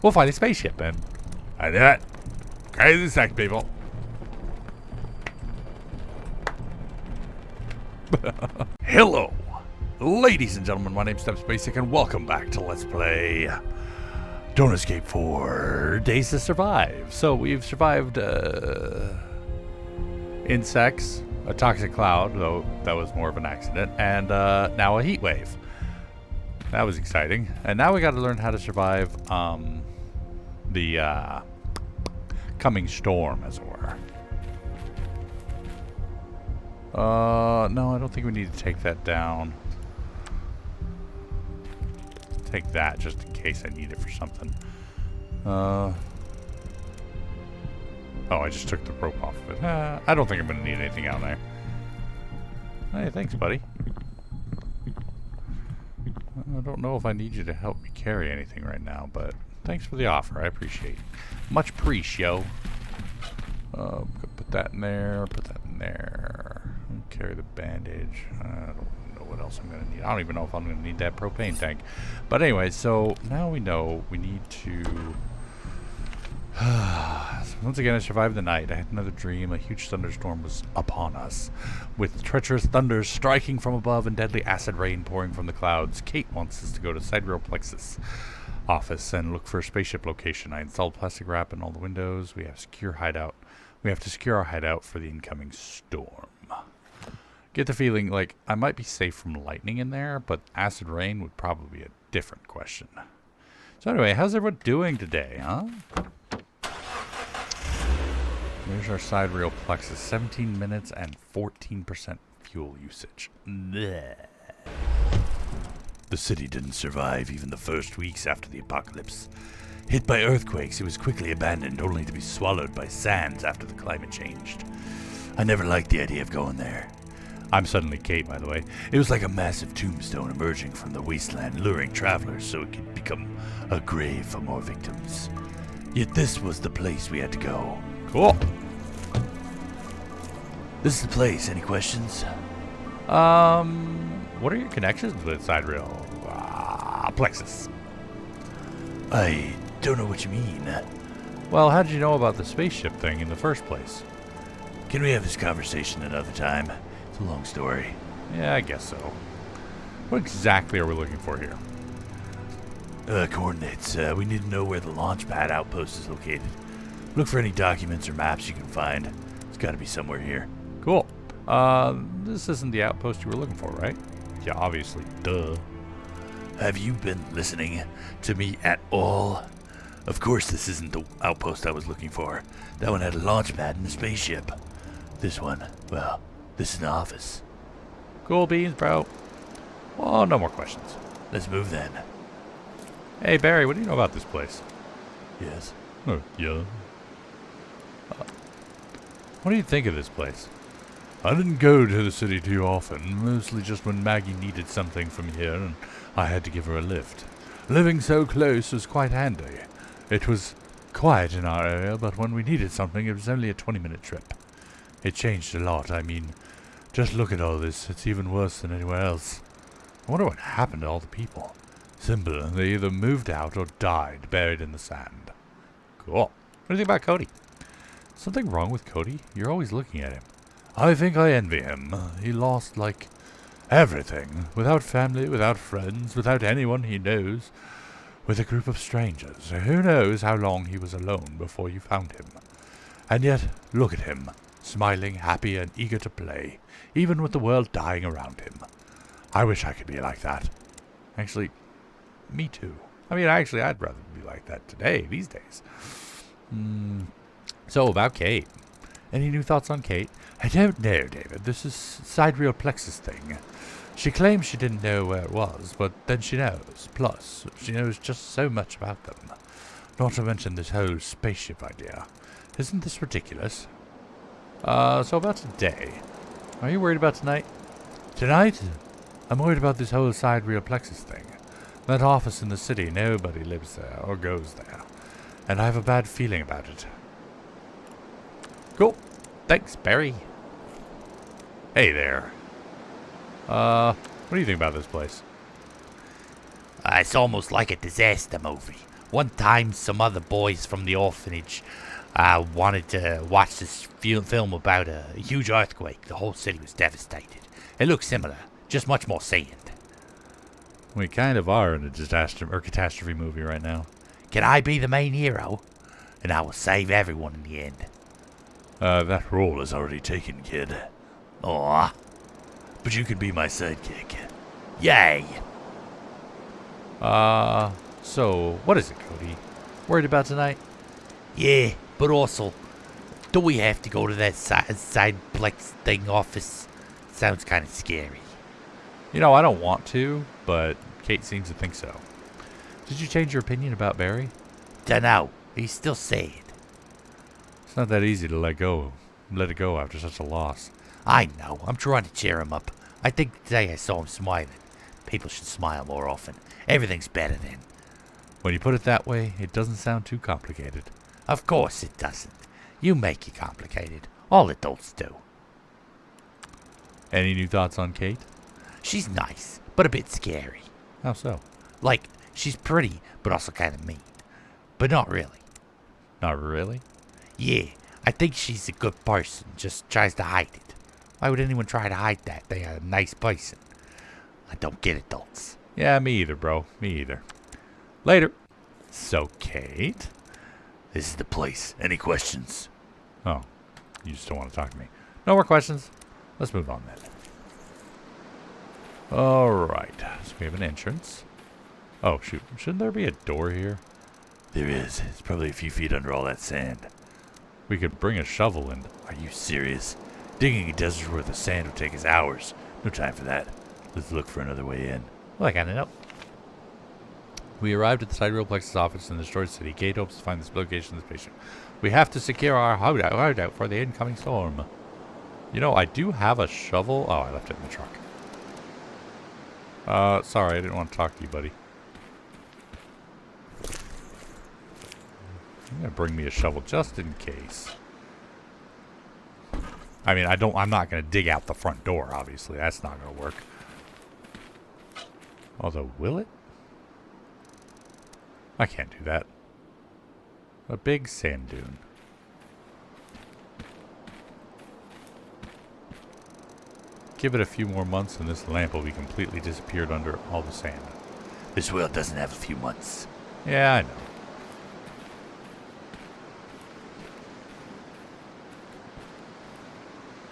we'll find a spaceship then. I did it. Crazy sex, people. Hello, ladies and gentlemen. My name's StepsBasic, and welcome back to Let's Play Don't Escape 4 Days to Survive. So we've survived insects, a toxic cloud, though that was more of an accident, and now a heat wave. That was exciting. And now we got to learn how to survive the coming storm, as it were. No, I don't think we need to take that down. Take that just in case I need it for something. Oh, I just took the rope off of it. I don't think I'm going to need anything out there. Hey, thanks, buddy. I don't know if I need you to help me carry anything right now, but thanks for the offer. I appreciate it. Much appreciate. Put that in there. Put that in there. Carry the bandage. I don't know what else I'm going to need. I don't even know if I'm going to need that propane tank. But anyway, so now we know we need to... Once again, I survived the night. I had another dream. A huge thunderstorm was upon us, with treacherous thunders striking from above and deadly acid rain pouring from the clouds. Kate wants us to go to Sidereal Plexus office and look for a spaceship location. I installed plastic wrap in all the windows. We have secure hideout. We have to secure our hideout for the incoming storm. Get the feeling like I might be safe from lightning in there, but acid rain would probably be a different question. So anyway, how's everyone doing today, huh? There's our Sidereal Plexus. 17 minutes and 14% fuel usage. Blech. The city didn't survive even the first weeks after the apocalypse. Hit by earthquakes, it was quickly abandoned, only to be swallowed by sands after the climate changed. I never liked the idea of going there. I'm suddenly Kate, by the way. It was like a massive tombstone emerging from the wasteland, luring travelers so it could become a grave for more victims. Yet this was the place we had to go. Cool. This is the place. Any questions? What are your connections with Sidereal Plexus? I don't know what you mean. Well, how did you know about the spaceship thing in the first place? Can we have this conversation another time? It's a long story. Yeah, I guess so. What exactly are we looking for here? Coordinates. We need to know where the launch pad outpost is located. Look for any documents or maps you can find. It's got to be somewhere here. Cool. This isn't the outpost you were looking for, right? Yeah, obviously. Duh. Have you been listening to me at all? Of course this isn't the outpost I was looking for. That one had a launch pad and a spaceship. This one, well, this is an office. Cool beans, bro. Oh, no more questions. Let's move then. Hey, Barry, what do you know about this place? Yes. Oh, yeah. What do you think of this place? I didn't go to the city too often, mostly just when Maggie needed something from here and I had to give her a lift. Living so close was quite handy. It was quiet in our area, but when we needed something, it was only a 20-minute trip. It changed a lot. I mean, just look at all this. It's even worse than anywhere else. I wonder what happened to all the people. Simple. They either moved out or died, buried in the sand. Cool. What do you think about Cody? Something wrong with Cody? You're always looking at him. I think I envy him. He lost, like, everything. Without family, without friends, without anyone he knows. With a group of strangers. Who knows how long he was alone before you found him. And yet, look at him. Smiling, happy, and eager to play. Even with the world dying around him. I wish I could be like that. Actually, me too. I mean, actually, I'd rather be like that today, these days. So, about Kate. Any new thoughts on Kate? I don't know, David. This is Sidereal Plexus thing. She claims she didn't know where it was, but then she knows. Plus, she knows just so much about them. Not to mention this whole spaceship idea. Isn't this ridiculous? So about today. Are you worried about tonight? Tonight? I'm worried about this whole Sidereal Plexus thing. That office in the city, nobody lives there or goes there. And I have a bad feeling about it. Cool. Thanks, Barry. Hey there. What do you think about this place? It's almost like a disaster movie. One time, some other boys from the orphanage wanted to watch this film about a huge earthquake. The whole city was devastated. It looks similar, just much more sand. We kind of are in a disaster or catastrophe movie right now. Can I be the main hero? And I will save everyone in the end. That role is already taken, kid. Aw. But you can be my sidekick. Yay! So, what is it, Cody? Worried about tonight? Yeah, but also, do we have to go to that sideplex thing office? Sounds kind of scary. You know, I don't want to, but Kate seems to think so. Did you change your opinion about Barry? Dunno. He's still sad. It's not that easy to let it go after such a loss. I know. I'm trying to cheer him up. I think today I saw him smiling. People should smile more often. Everything's better then. When you put it that way, it doesn't sound too complicated. Of course it doesn't. You make it complicated. All adults do. Any new thoughts on Kate? She's nice, but a bit scary. How so? Like, she's pretty, but also kind of mean. But not really. Not really? Yeah, I think she's a good person, just tries to hide it. Why would anyone try to hide that? They are a nice person. I don't get adults. Yeah, me either, bro. Me either. Later. So, Kate? This is the place. Any questions? Oh, you just don't want to talk to me. No more questions. Let's move on then. Alright, so we have an entrance. Oh, shoot. Shouldn't there be a door here? There is. It's probably a few feet under all that sand. We could bring a shovel in. Are you serious? Digging a desert's worth of sand would take us hours. No time for that. Let's look for another way in. Well, I gotta know. We arrived at the Sidereal Plexus office in the destroyed city. Kate hopes to find this location of the spaceship. We have to secure our hideout for the incoming storm. You know, I do have a shovel. Oh, I left it in the truck. Sorry, I didn't want to talk to you, buddy. I'm gonna bring me a shovel just in case. I mean, I'm not gonna dig out the front door, obviously. That's not gonna work. Although, will it? I can't do that. A big sand dune. Give it a few more months and this lamp will be completely disappeared under all the sand. This world doesn't have a few months. Yeah, I know.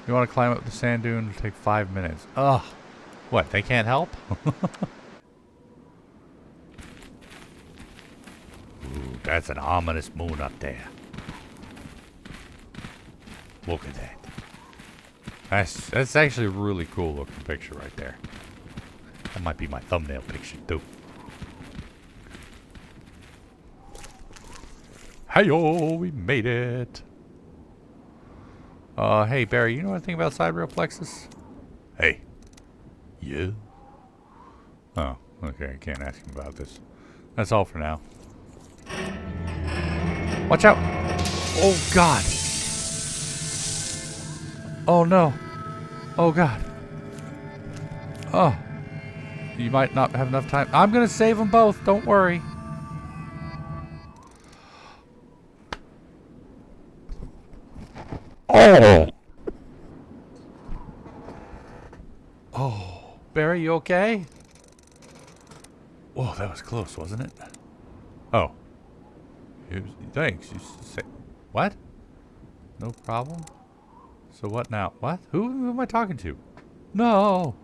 You want to climb up the sand dune? It'll take 5 minutes. Ugh. What, they can't help? Ooh, that's an ominous moon up there. Look at that. That's actually a really cool looking picture right there. That might be my thumbnail picture too. Hey-yo, we made it. Hey Barry, you know anything about Sidereal Plexus? Hey. Yeah? Oh, okay, I can't ask him about this. That's all for now. Watch out! Oh God! Oh no! Oh God! Oh! You might not have enough time. I'm gonna save them both, don't worry. Oh! Oh, Barry, you okay? Whoa, that was close, wasn't it? Oh. Thanks. You say what? No problem. So what now? What? Who am I talking to? No,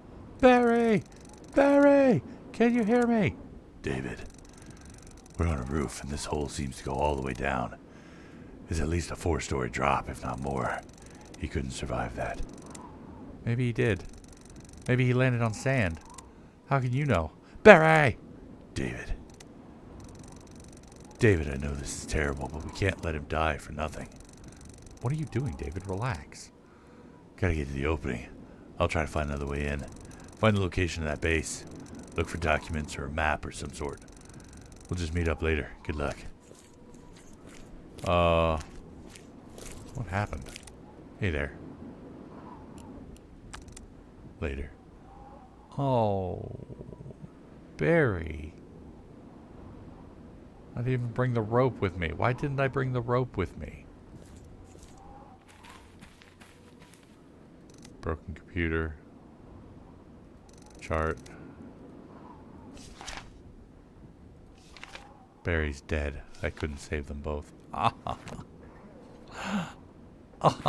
Barry, Barry, can you hear me? David, we're on a roof and this hole seems to go all the way down. It's at least a 4-story drop, if not more. He couldn't survive that. Maybe he did. Maybe he landed on sand. How can you know? Barry! David. David, I know this is terrible, but we can't let him die for nothing. What are you doing, David? Relax. Gotta get to the opening. I'll try to find another way in. Find the location of that base. Look for documents or a map or some sort. We'll just meet up later. Good luck. What happened? Hey there. Later. Oh, Barry. I didn't even bring the rope with me. Why didn't I bring the rope with me? Broken computer. Chart. Barry's dead. I couldn't save them both. Oh,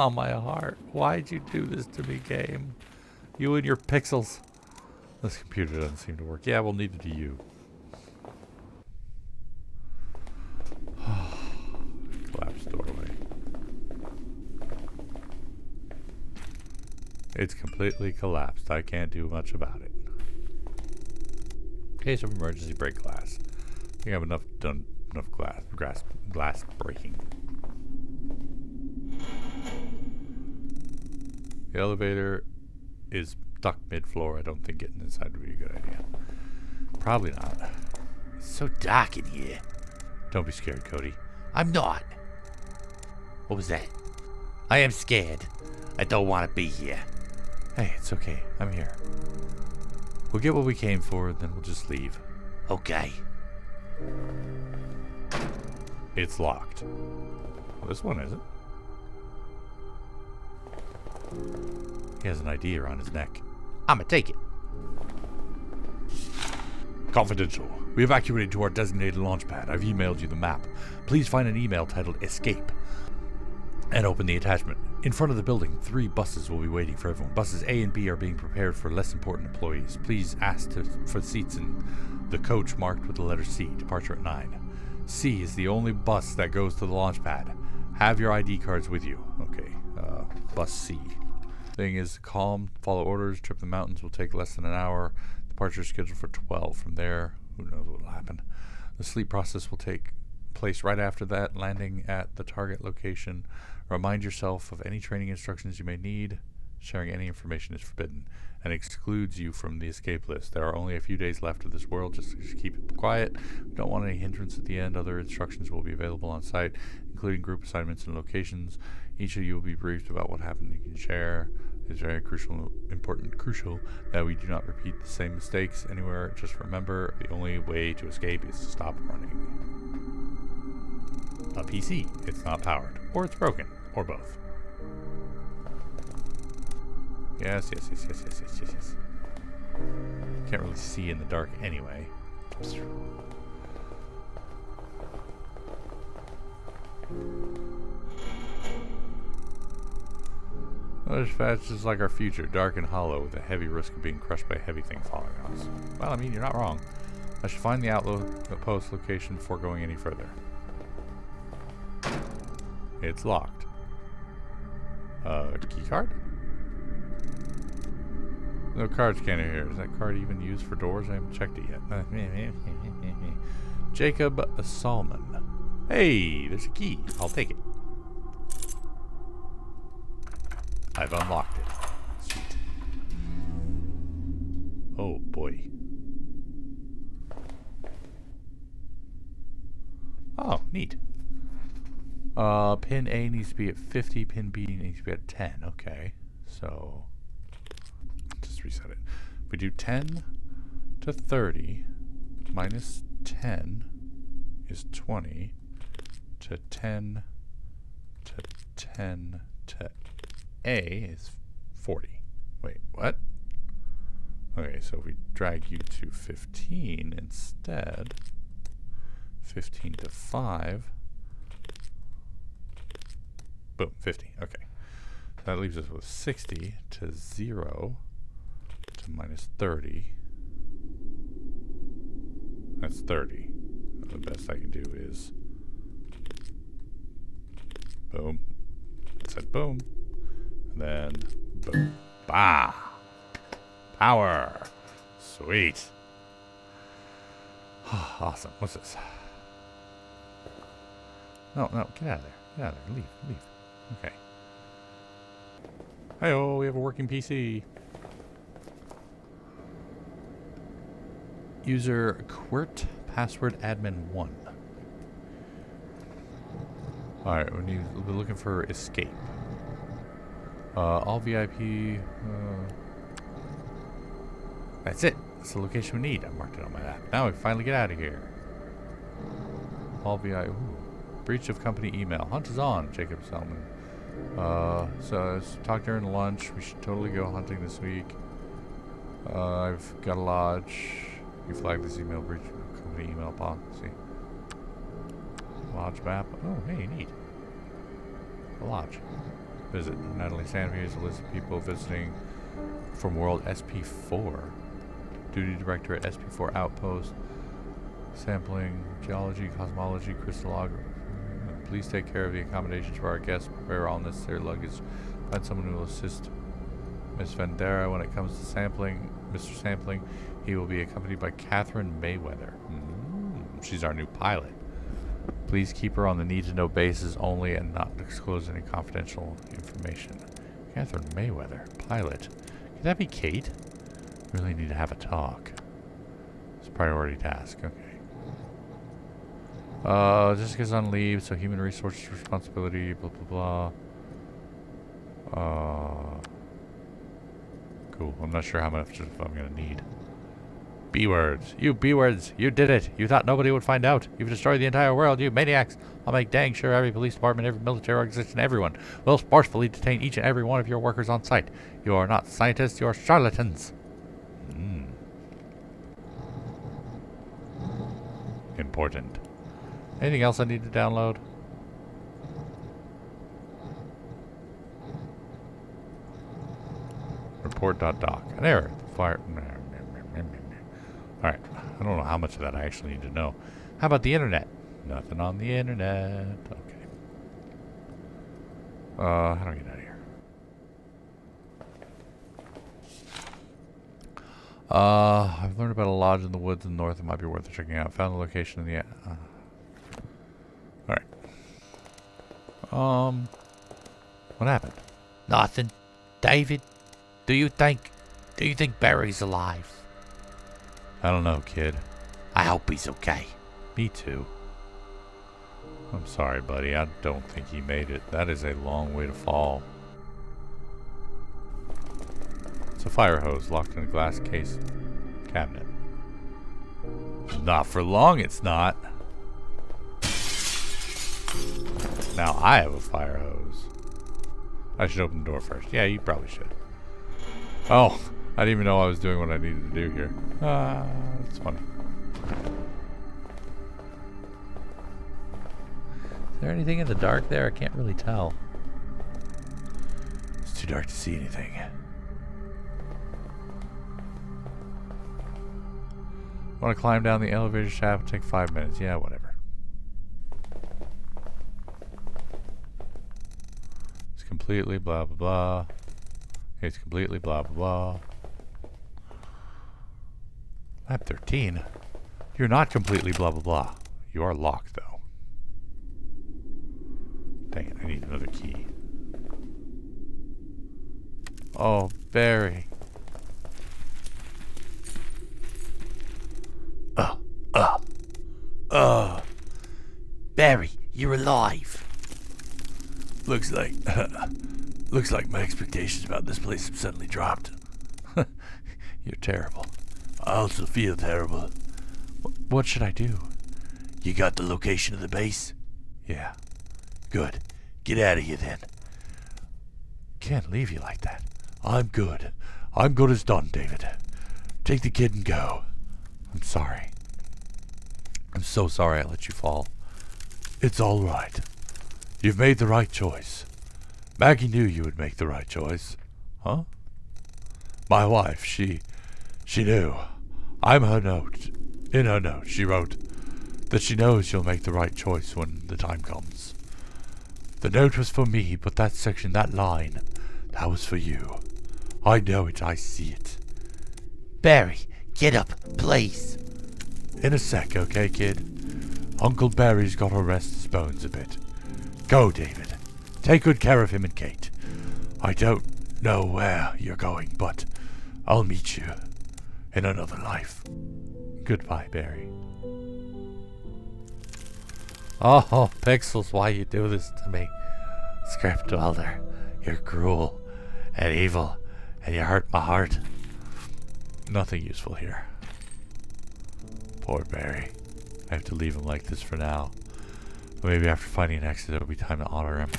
my heart. Why'd you do this to me, game? You and your pixels. This computer doesn't seem to work. Yeah, well, neither do you. Collapsed doorway. It's completely collapsed. I can't do much about it. Case of emergency break glass. I think I have enough glass breaking. The elevator is stuck mid-floor. I don't think getting inside would be a good idea. Probably not. It's so dark in here. Don't be scared, Cody. I'm not. What was that? I am scared. I don't want to be here. Hey, it's okay. I'm here. We'll get what we came for, then we'll just leave. Okay. It's locked. Well, this one isn't. He has an ID around his neck. I'ma take it. Confidential. We evacuated to our designated launch pad. I've emailed you the map. Please find an email titled Escape and open the attachment. In front of the building, 3 buses will be waiting for everyone. Buses A and B are being prepared for less important employees. Please ask for seats in the coach marked with the letter C. Departure at 9. C is the only bus that goes to the launch pad. Have your ID cards with you. Okay, bus C. Thing is calm, follow orders. Trip the mountains will take less than an hour. Departure is scheduled for 12. From there, who knows what will happen. The sleep process will take place right after that, landing at the target location. Remind yourself of any training instructions you may need. Sharing any information is forbidden and excludes you from the escape list. There are only a few days left of this world. Just keep it quiet. We don't want any hindrance at the end. Other instructions will be available on site, including group assignments and locations. Each of you will be briefed about what happened. You can share. It's very crucial that we do not repeat the same mistakes anywhere. Just remember, the only way to escape is to stop running. A PC. It's not powered. Or it's broken. Or both. Yes. Can't really see in the dark anyway. This patch is like our future, dark and hollow, with a heavy risk of being crushed by a heavy thing following us. Well, I mean, you're not wrong. I should find the outpost location before going any further. It's locked. Key card? No card scanner here. Is that card even used for doors? I haven't checked it yet. Jacob Salmon. Hey, there's a key. I'll take it. I've unlocked it. Sweet. Oh boy. Oh, neat. Pin A needs to be at 50, pin B needs to be at 10. Okay. So just reset it. If we do 10 to 30 minus 10 is 20 to 10 to 10 to A is 40. Wait, what? Okay, so if we drag you to 15 instead, 15 to 5, boom, 50. Okay. So that leaves us with 60 to 0 to minus 30. That's 30. The best I can do is boom. I said boom. And then boom. Bah! Power! Sweet. Awesome. What's this? No, get out of there. Get out of there. Leave. Okay. Hey-oh, we have a working PC. User Quirt, password admin 1. Alright, we're looking for escape. All VIP. That's it. That's the location we need. I marked it on my map. Now we can finally get out of here. All VI. Ooh. Breach of company email. Hunt is on, Jacob Selman. So talk during lunch. We should totally go hunting this week. I've got a lodge. You flagged this email breach of company email policy. Lodge map. Oh, hey, neat. A lodge. Visit. Natalie Sandview is a list of people visiting from World SP4. Duty Director at SP4 Outpost. Sampling, geology, cosmology, crystallography. Please take care of the accommodations for our guests. Prepare all necessary luggage. Find someone who will assist Miss Vendera when it comes to sampling. Mr. Sampling, he will be accompanied by Catherine Mayweather. She's our new pilot. Please keep her on the need-to-know basis only and not disclose any confidential information. Catherine Mayweather, pilot. Could that be Kate? Really need to have a talk. It's a priority task. Okay. Jessica's on leave, so human resources responsibility, blah, blah, blah. Cool. I'm not sure how much I'm going to need. B-words. You B-words. You did it. You thought nobody would find out. You've destroyed the entire world, you maniacs. I'll make dang sure every police department, every military organization, everyone will forcefully detain each and every one of your workers on site. You are not scientists, you are charlatans. Important. Anything else I need to download? Report.doc. An error. Fire. Alright. I don't know how much of that I actually need to know. How about the internet? Nothing on the internet. Okay. How do I get out of here? I've learned about a lodge in the woods in the north that might be worth checking out. Found the location in the... Alright. What happened? Nothing. David, do you think Barry's alive? I don't know, kid. I hope he's okay. Me too. I'm sorry, buddy. I don't think he made it. That is a long way to fall. It's a fire hose locked in a glass case cabinet. Not for long, it's not. Now I have a fire hose. I should open the door first. Yeah, you probably should. Oh, I didn't even know I was doing what I needed to do here. That's funny. Is there anything in the dark there? I can't really tell. It's too dark to see anything. Want to climb down the elevator shaft? It'll take 5 minutes. Yeah, whatever. It's completely blah blah blah. It's completely blah blah blah. Lab 13? You're not completely blah blah blah. You are locked though. Dang it, I need another key. Oh, Barry. Barry, you're alive. Looks like my expectations about this place have suddenly dropped. You're terrible. I also feel terrible. What should I do? You got the location of the base? Yeah. Good. Get out of here then. Can't leave you like that. I'm good. I'm good as done, David. Take the kid and go. I'm sorry. I'm so sorry I let you fall. It's all right. You've made the right choice. Maggie knew you would make the right choice. Huh? My wife, she knew. I'm her note. In her note, she wrote that she knows you'll make the right choice when the time comes. The note was for me, but that section, that line, that was for you. I know it, I see it. Barry, get up, please. In a sec, okay, kid? Uncle Barry's got to rest his bones a bit. Go, David. Take good care of him and Kate. I don't know where you're going, but I'll meet you in another life. Goodbye, Barry. Oh, Pixels, why you do this to me? Script Dweller, you're cruel and evil, and you hurt my heart. Nothing useful here. Poor Barry. I have to leave him like this for now. Maybe after finding an exit, it'll be time to honor him.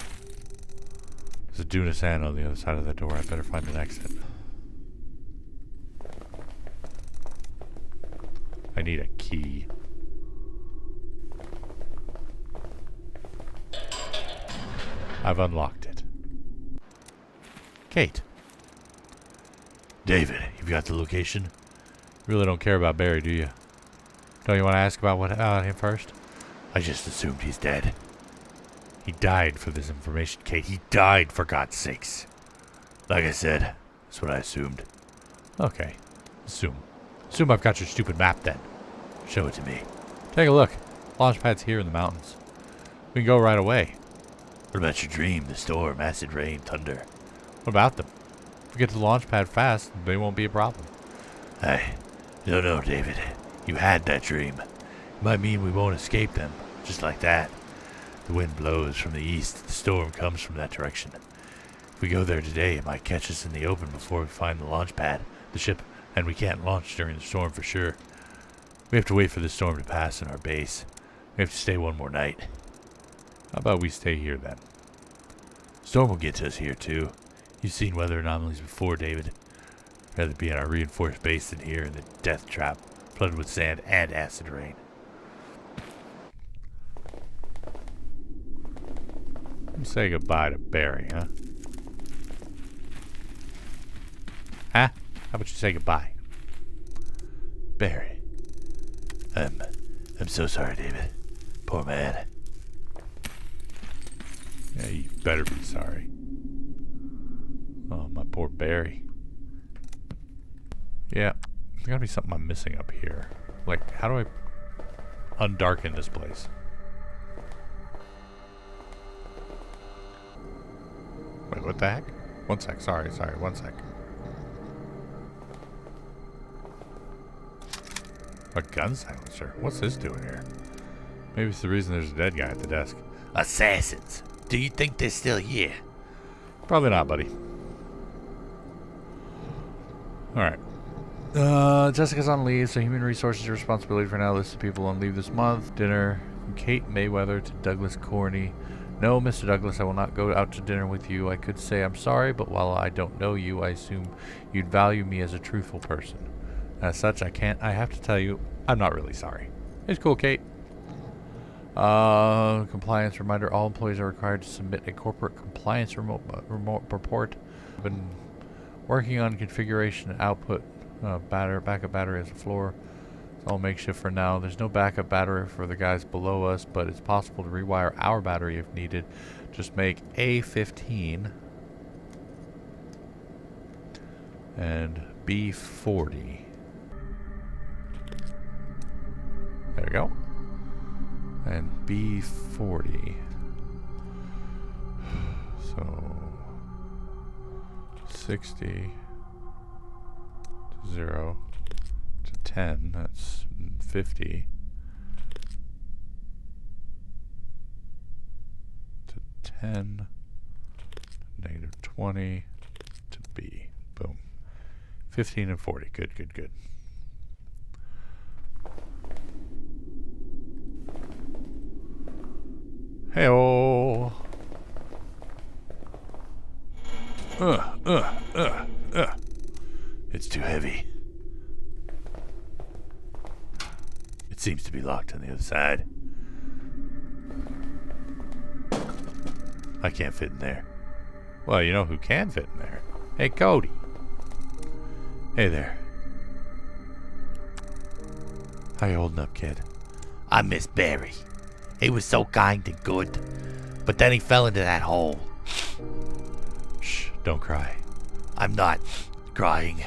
There's a dune of sand on the other side of that door. I better find an exit. I need a key. I've unlocked it. Kate. David, you've got the location? You really don't care about Barry, do you? Don't you want to ask about him first? I just assumed he's dead. He died for this information, Kate. He died, for God's sakes. Like I said, that's what I assumed. Okay. Assume I've got your stupid map, then. Show it to me. Take a look. Launchpad's here in the mountains. We can go right away. What about your dream, the storm, acid rain, thunder? What about them? If we get to the launch pad fast, they won't be a problem. I don't know, David. You had that dream. It might mean we won't escape them, just like that. The wind blows from the east. The storm comes from that direction. If we go there today, it might catch us in the open before we find the launch pad, the ship, and we can't launch during the storm for sure. We have to wait for the storm to pass in our base. We have to stay one more night. How about we stay here, then? Storm will get to us here, too. You've seen weather anomalies before, David. I'd rather be in our reinforced base than here in the death trap, flooded with sand and acid rain. Let's say goodbye to Barry, huh? Huh? How about you say goodbye? Barry. I'm so sorry, David. Poor man. Yeah, you better be sorry. Oh, my poor Barry. Yeah, there's gotta be something I'm missing up here. Like, how do I undarken this place? Wait, what the heck? One sec, sorry, one sec. A gun silencer? What's this doing here? Maybe it's the reason there's a dead guy at the desk. Assassins. Do you think they're still here? Probably not, buddy. Alright. Jessica's on leave, so human resources responsibility for now. List of people on leave this month. Dinner from Kate Mayweather to Douglas Corney. No, Mr. Douglas, I will not go out to dinner with you. I could say I'm sorry, but while I don't know you, I assume you'd value me as a truthful person. As such, I have to tell you, I'm not really sorry. It's cool, Kate. Compliance reminder, all employees are required to submit a corporate compliance remote report. I've been working on configuration and output backup battery as a floor. It's all makeshift for now. There's no backup battery for the guys below us, but it's possible to rewire our battery if needed. Just make A15 and B40. There we go. And B40. So 60 to 0 to 10. That's 50 to 10 to negative 20 to B. Boom. 15 and 40. Good, good, good. Hey-oh. It's too heavy. It seems to be locked on the other side. I can't fit in there. Well, you know who can fit in there? Hey, Cody. Hey there. How you holding up, kid? I miss Barry. He was so kind and good, but then he fell into that hole. Shh, don't cry. I'm not crying.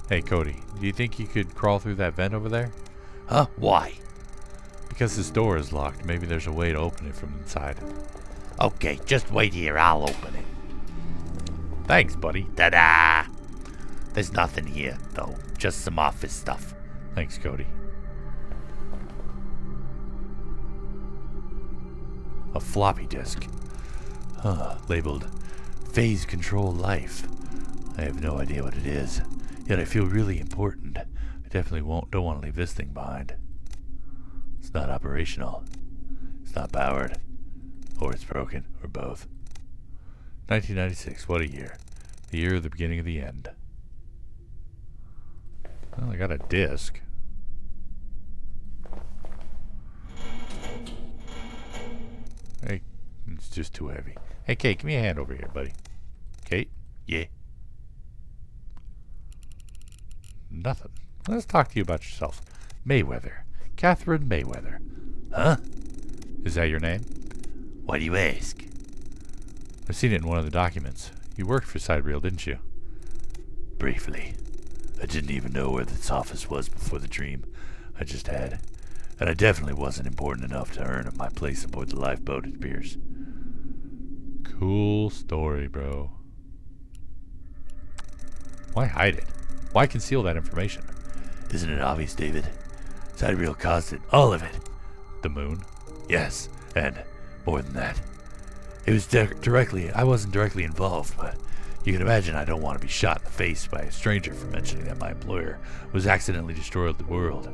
Hey, Cody, do you think you could crawl through that vent over there? Huh? Why? Because this door is locked. Maybe there's a way to open it from inside. Okay, just wait here. I'll open it. Thanks, buddy. Ta-da! There's nothing here, though. Just some office stuff. Thanks, Cody. A floppy disk. Labeled Phase Control Life. I have no idea what it is. Yet I feel really important. I definitely don't want to leave this thing behind. It's not operational. It's not powered. Or it's broken. Or both. 1996. What a year. The year of the beginning of the end. Well, I got a disc. Hey, it's just too heavy. Hey, Kate, give me a hand over here, buddy. Kate? Yeah. Nothing. Let's talk to you about yourself. Mayweather. Catherine Mayweather. Huh? Is that your name? Why do you ask? I've seen it in one of the documents. You worked for Sidereal, didn't you? Briefly. I didn't even know where this office was before the dream I just had. And I definitely wasn't important enough to earn my place aboard the lifeboat, it appears. Cool story, bro. Why hide it? Why conceal that information? Isn't it obvious, David? Sidereal caused it. All of it. The moon? Yes, and more than that. It was I wasn't directly involved, but you can imagine I don't want to be shot in the face by a stranger for mentioning that my employer was accidentally destroyed the world.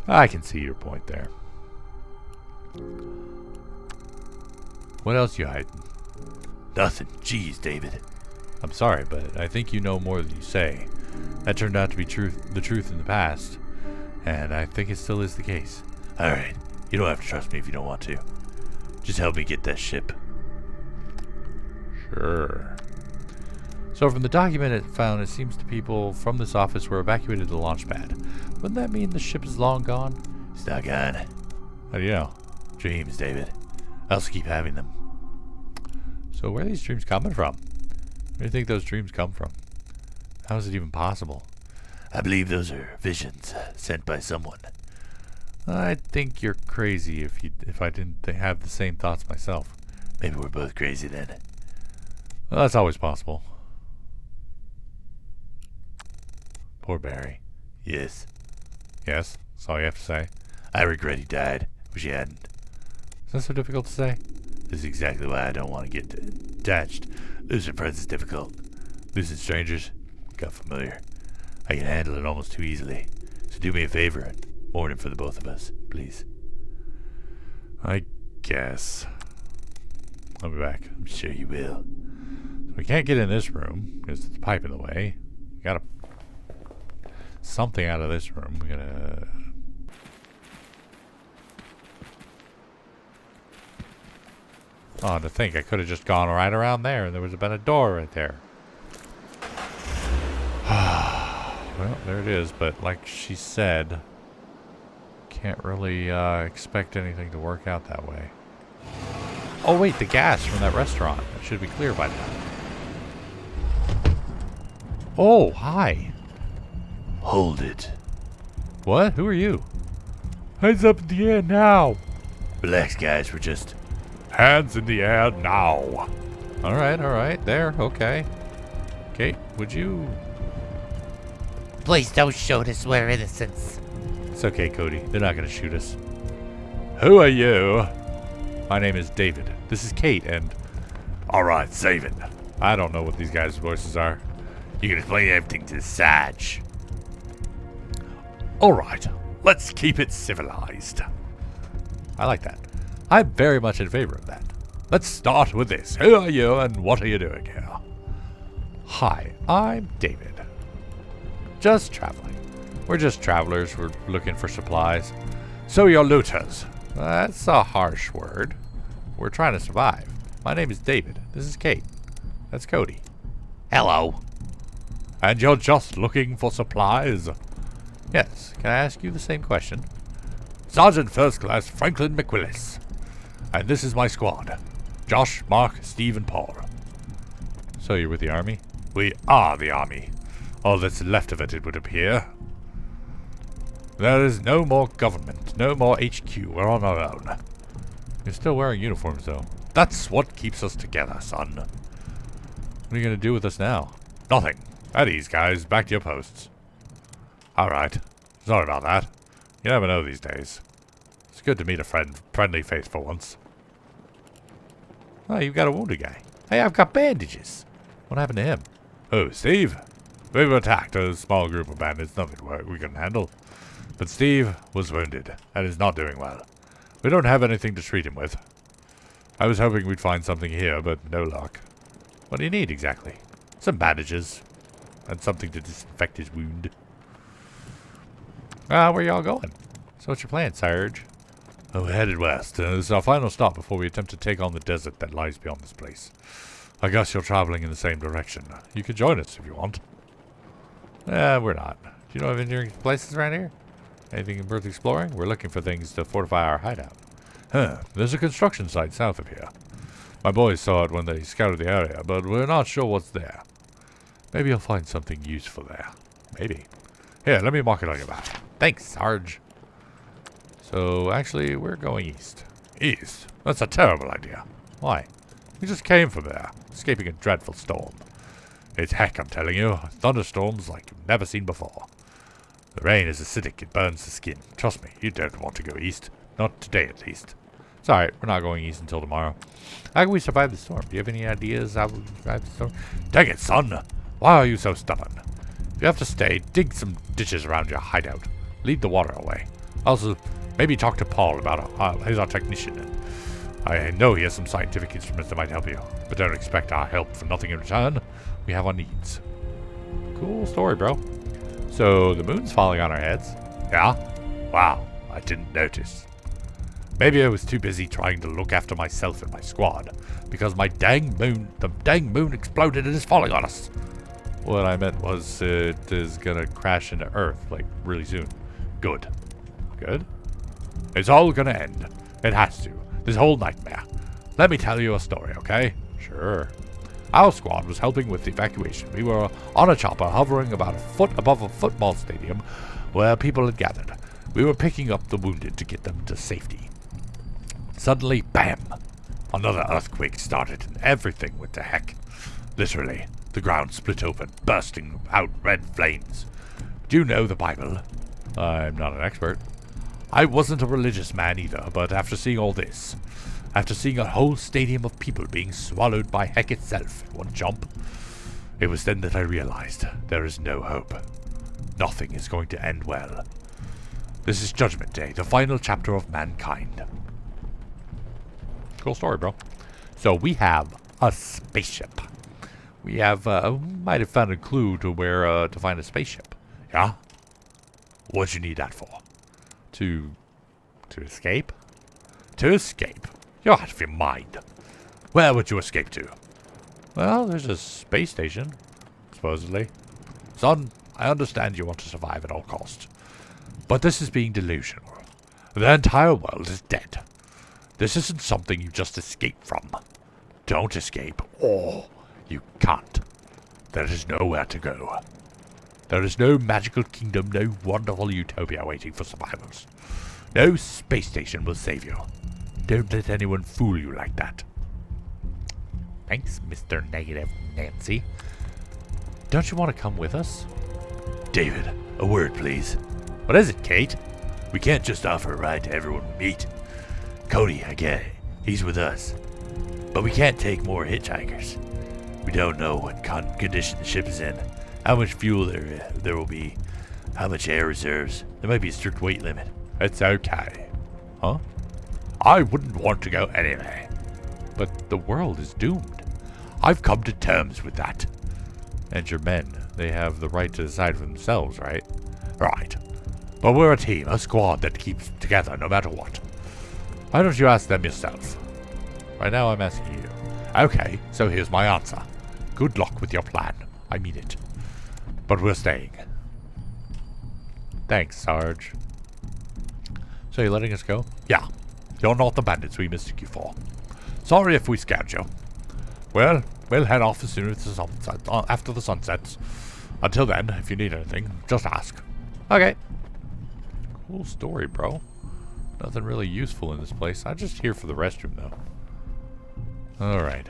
I can see your point there. What else you hiding? Nothing. Jeez, David. I'm sorry, but I think you know more than you say. That turned out to be the truth in the past, and I think it still is the case. Alright, you don't have to trust me if you don't want to. Just help me get that ship. Sure. So from the document it found, it seems the people from this office were evacuated to the launch pad. Wouldn't that mean the ship is long gone? It's not gone. How do you know? Dreams, David. I also keep having them. So where are these dreams coming from? Where do you think those dreams come from? How is it even possible? I believe those are visions sent by someone. I think you're crazy if I didn't have the same thoughts myself. Maybe we're both crazy then. Well, that's always possible. Poor Barry. Yes. Yes? That's all you have to say? I regret he died. Wish he hadn't. Is that so difficult to say? This is exactly why I don't want to get attached. Losing friends is difficult. Losing strangers got familiar. I can handle it almost too easily. So do me a favor and mourn it for the both of us, please. I guess. I'll be back. I'm sure you will. So we can't get in this room because there's a pipe in the way. We gotta something out of this room. We gotta. Oh, to think I could have just gone right around there and there would have been a door right there. Well, there it is, but like she said, can't really expect anything to work out that way. Oh wait, the gas from that restaurant. That should be clear by now. Oh, hi. Hold it. What? Who are you? Hands up in the air now. Relax, guys. We're just... Hands in the air now. Alright. There, okay. Kate, would you... Please don't shoot us. We're innocents. It's okay, Cody. They're not going to shoot us. Who are you? My name is David. This is Kate, and... Alright, save it. I don't know what these guys' voices are. You can explain everything to Saj. Alright, let's keep it civilized. I like that. I'm very much in favor of that. Let's start with this. Who are you, and what are you doing here? Hi, I'm David. Just traveling. We're just travelers. We're looking for supplies. So you're looters. That's a harsh word. We're trying to survive. My name is David. This is Kate. That's Cody. Hello. And you're just looking for supplies? Yes. Can I ask you the same question? Sergeant First Class Franklin McWillis. And this is my squad. Josh, Mark, Steve, and Paul. So you're with the army? We are the army. All that's left of it would appear. There is no more government, no more HQ. We're on our own. You're still wearing uniforms, though. That's what keeps us together, son. What are you going to do with us now? Nothing. At ease, guys. Back to your posts. Alright. Sorry about that. You never know these days. It's good to meet a friendly face for once. Oh, you've got a wounded guy. Hey, I've got bandages. What happened to him? Oh, Steve? We've attacked a small group of bandits. Nothing we can handle. But Steve was wounded and is not doing well. We don't have anything to treat him with. I was hoping we'd find something here, but no luck. What do you need exactly? Some bandages. And something to disinfect his wound. Where y'all going? So what's your plan, Sarge? Oh, we're headed west. This is our final stop before we attempt to take on the desert that lies beyond this place. I guess you're traveling in the same direction. You can join us if you want. We're not. Do you know of any places around here? Anything worth exploring? We're looking for things to fortify our hideout. There's a construction site south of here. My boys saw it when they scouted the area, but we're not sure what's there. Maybe you'll find something useful there. Maybe. Here, let me mark it on your map. Thanks, Sarge. So, actually, we're going east. East? That's a terrible idea. Why? We just came from there, escaping a dreadful storm. It's heck, I'm telling you. Thunderstorms like you've never seen before. The rain is acidic, it burns the skin. Trust me, you don't want to go east. Not today, at least. It's alright, we're not going east until tomorrow. How can we survive the storm? Do you have any ideas how we survive the storm? Dang it, son! Why are you so stubborn? If you have to stay, dig some ditches around your hideout. Lead the water away. Also, maybe talk to Paul about he's our technician. I know he has some scientific instruments that might help you, but don't expect our help for nothing in return. We have our needs. Cool story, bro. So, the moon's falling on our heads. Yeah? Wow, I didn't notice. Maybe I was too busy trying to look after myself and my squad, because the dang moon exploded and is falling on us. What I meant was, it is gonna crash into Earth, like, really soon. Good. Good? It's all gonna end. It has to. This whole nightmare. Let me tell you a story, okay? Sure. Our squad was helping with the evacuation. We were on a chopper hovering about a foot above a football stadium where people had gathered. We were picking up the wounded to get them to safety. Suddenly, bam! Another earthquake started and everything went to heck. Literally, the ground split open, bursting out red flames. Do you know the Bible? I'm not an expert. I wasn't a religious man either, but after seeing all this, after seeing a whole stadium of people being swallowed by heck itself in one jump, it was then that I realized there is no hope. Nothing is going to end well. This is Judgment Day, the final chapter of mankind. Cool story, bro. So we have a spaceship. We have, might have found a clue to where, to find a spaceship. Yeah? What'd you need that for? To escape? To escape? You're out of your mind. Where would you escape to? Well, there's a space station, supposedly. Son, I understand you want to survive at all costs. But this is being delusional. The entire world is dead. This isn't something you just escape from. Don't escape, or you can't. There is nowhere to go. There is no magical kingdom, no wonderful utopia waiting for survivors. No space station will save you. Don't let anyone fool you like that. Thanks, Mr. Negative Nancy. Don't you want to come with us? David, a word, please. What is it, Kate? We can't just offer a ride to everyone we meet. Cody, I get it. He's with us. But we can't take more hitchhikers. We don't know what condition the ship is in, how much fuel there will be, how much air reserves. There might be a strict weight limit. It's okay. Huh? I wouldn't want to go anyway. But the world is doomed. I've come to terms with that. And your men, they have the right to decide for themselves, right? Right. But we're a team, a squad that keeps together no matter what. Why don't you ask them yourself? Right now I'm asking you. Okay, so here's my answer. Good luck with your plan. I mean it. But we're staying. Thanks, Sarge. So you're letting us go? Yeah. You're not the bandits we mistook you for. Sorry if we scared you. Well, we'll head off as soon as the sunset, after the sun sets. Until then, if you need anything, just ask. Okay. Cool story, bro. Nothing really useful in this place. I'm just here for the restroom, though. Alright,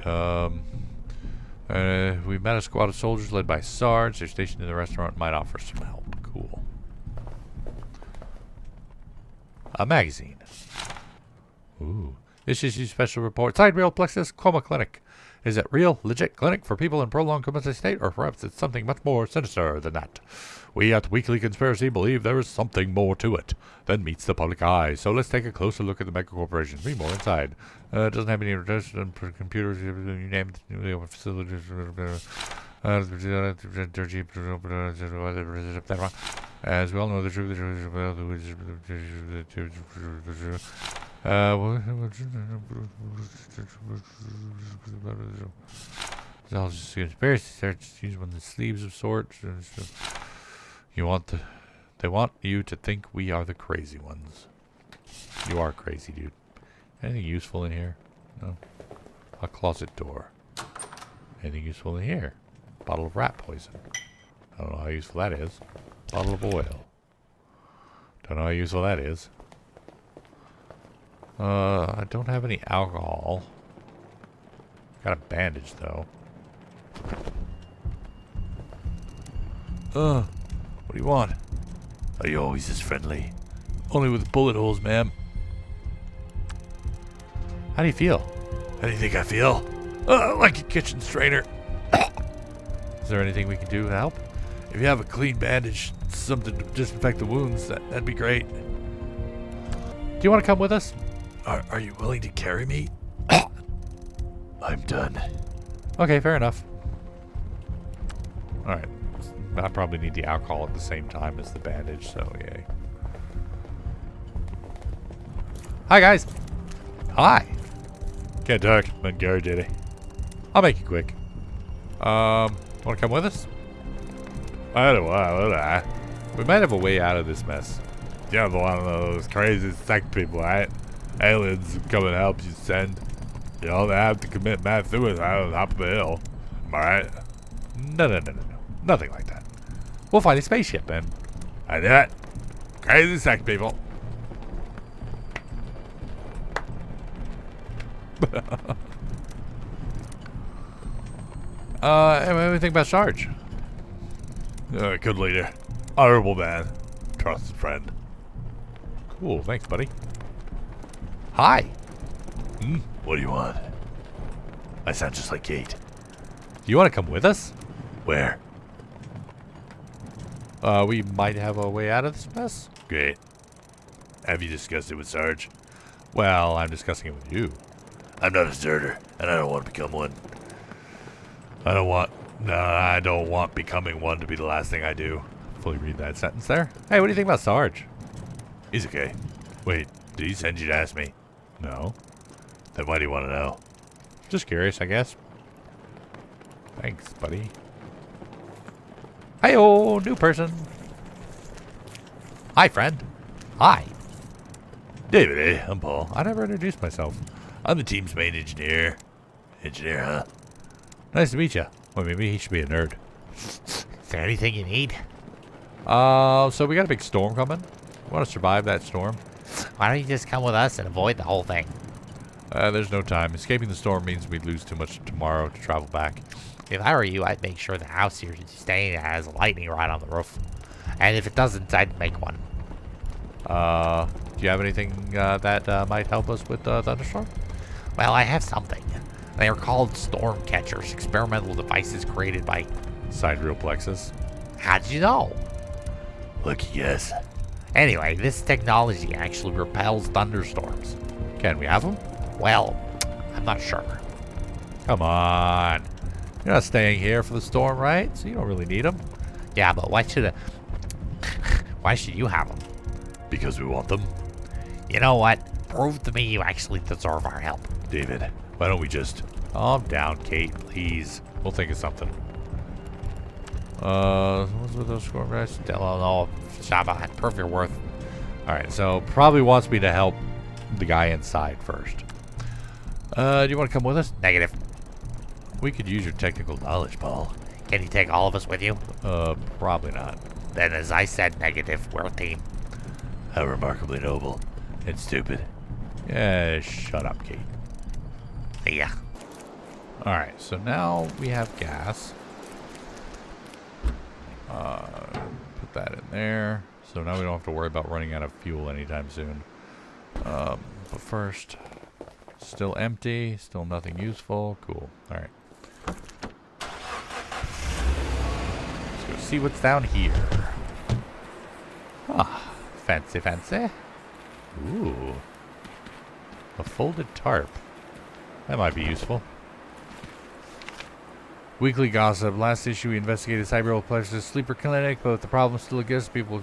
we met a squad of soldiers led by Sarge. They're stationed in the restaurant, might offer some help. Cool. A magazine. Ooh. This is your special report. Side real plexus coma clinic. Is it real, legit clinic for people in prolonged comatose state, or perhaps it's something much more sinister than that? We at Weekly Conspiracy believe there is something more to it than meets the public eye. So let's take a closer look at the mega corporation. Read more inside. It doesn't have any registration for computers. You name the facilities. As we all know, the truth. It's all just conspiracy search. Use one of the sleeves of sorts. They want you to think we are the crazy ones. You are crazy, dude. Anything useful in here? No. A closet door. Anything useful in here? Bottle of rat poison. I don't know how useful that is. Bottle of oil. Don't know how useful that is. I don't have any alcohol. Got a bandage though. What do you want? Are you always this friendly? Only with bullet holes, ma'am. How do you feel? How do you think I feel? Like a kitchen strainer. Is there anything we can do to help? If you have a clean bandage, something to disinfect the wounds, that'd be great. Do you want to come with us? Are you willing to carry me? I'm done. Okay, fair enough. Alright. I probably need the alcohol at the same time as the bandage, so yay. Hi, guys. Hi. Can't talk. Then Gary did it. I'll make it quick. Want to come with us? I don't know. We might have a way out of this mess. You're one of those crazy sect people, right? Aliens come and help you send. You don't have to commit mass suicide on top of the hill. Am I right? No. Nothing like that. We'll find a spaceship and... I did it. Crazy sect people. What do you think about Sarge? Good leader. Honorable man. Trusted friend. Cool, thanks, buddy. Hi. What do you want? I sound just like Kate. Do you want to come with us? Where? We might have a way out of this mess. Great. Have you discussed it with Sarge? Well, I'm discussing it with you. I'm not a deserter, and I don't want to become one. I don't want becoming one to be the last thing I do. Fully read that sentence there. Hey, what do you think about Sarge? He's okay. Wait, did he send you to ask me? No. Then why do you want to know? Just curious, I guess. Thanks, buddy. Hey-oh, new person. Hi, friend. Hi. David, eh? I'm Paul. I never introduced myself. I'm the team's main engineer. Engineer, huh? Nice to meet you. Well, maybe he should be a nerd. Is there anything you need? So we got a big storm coming. We want to survive that storm. Why don't you just come with us and avoid the whole thing? There's no time. Escaping the storm means we'd lose too much tomorrow to travel back. If I were you, I'd make sure the house you're staying in has a lightning rod on the roof. And if it doesn't, I'd make one. Do you have anything that might help us with thunderstorm? Well, I have something. They are called storm catchers, experimental devices created by... Sidereal plexus. How did you know? Lucky guess. Anyway, this technology actually repels thunderstorms. Can we have them? Well, I'm not sure. Come on. You're not staying here for the storm, right? So you don't really need them. Yeah, but why should you have them? Because we want them. You know what? Prove to me you actually deserve our help. David, why don't we just... Calm down, Kate, please. We'll think of something. What's with those storm guys? Still don't know. Shaba, prove your worth. Alright, so probably wants me to help the guy inside first. Do you want to come with us? Negative. We could use your technical knowledge, Paul. Can you take all of us with you? Probably not. Then, as I said, negative. We're a team. How remarkably noble. And stupid. Yeah, shut up, Kate. See ya. Alright, so now we have gas. Put that in there. So now we don't have to worry about running out of fuel anytime soon. But first, Still empty. Still nothing useful. Cool. Alright. Let's go see what's down here. Ah, fancy, fancy. Ooh. A folded tarp. That might be useful. Weekly gossip. Last issue we investigated Cyberplex's sleeper clinic, but the problem still exists. People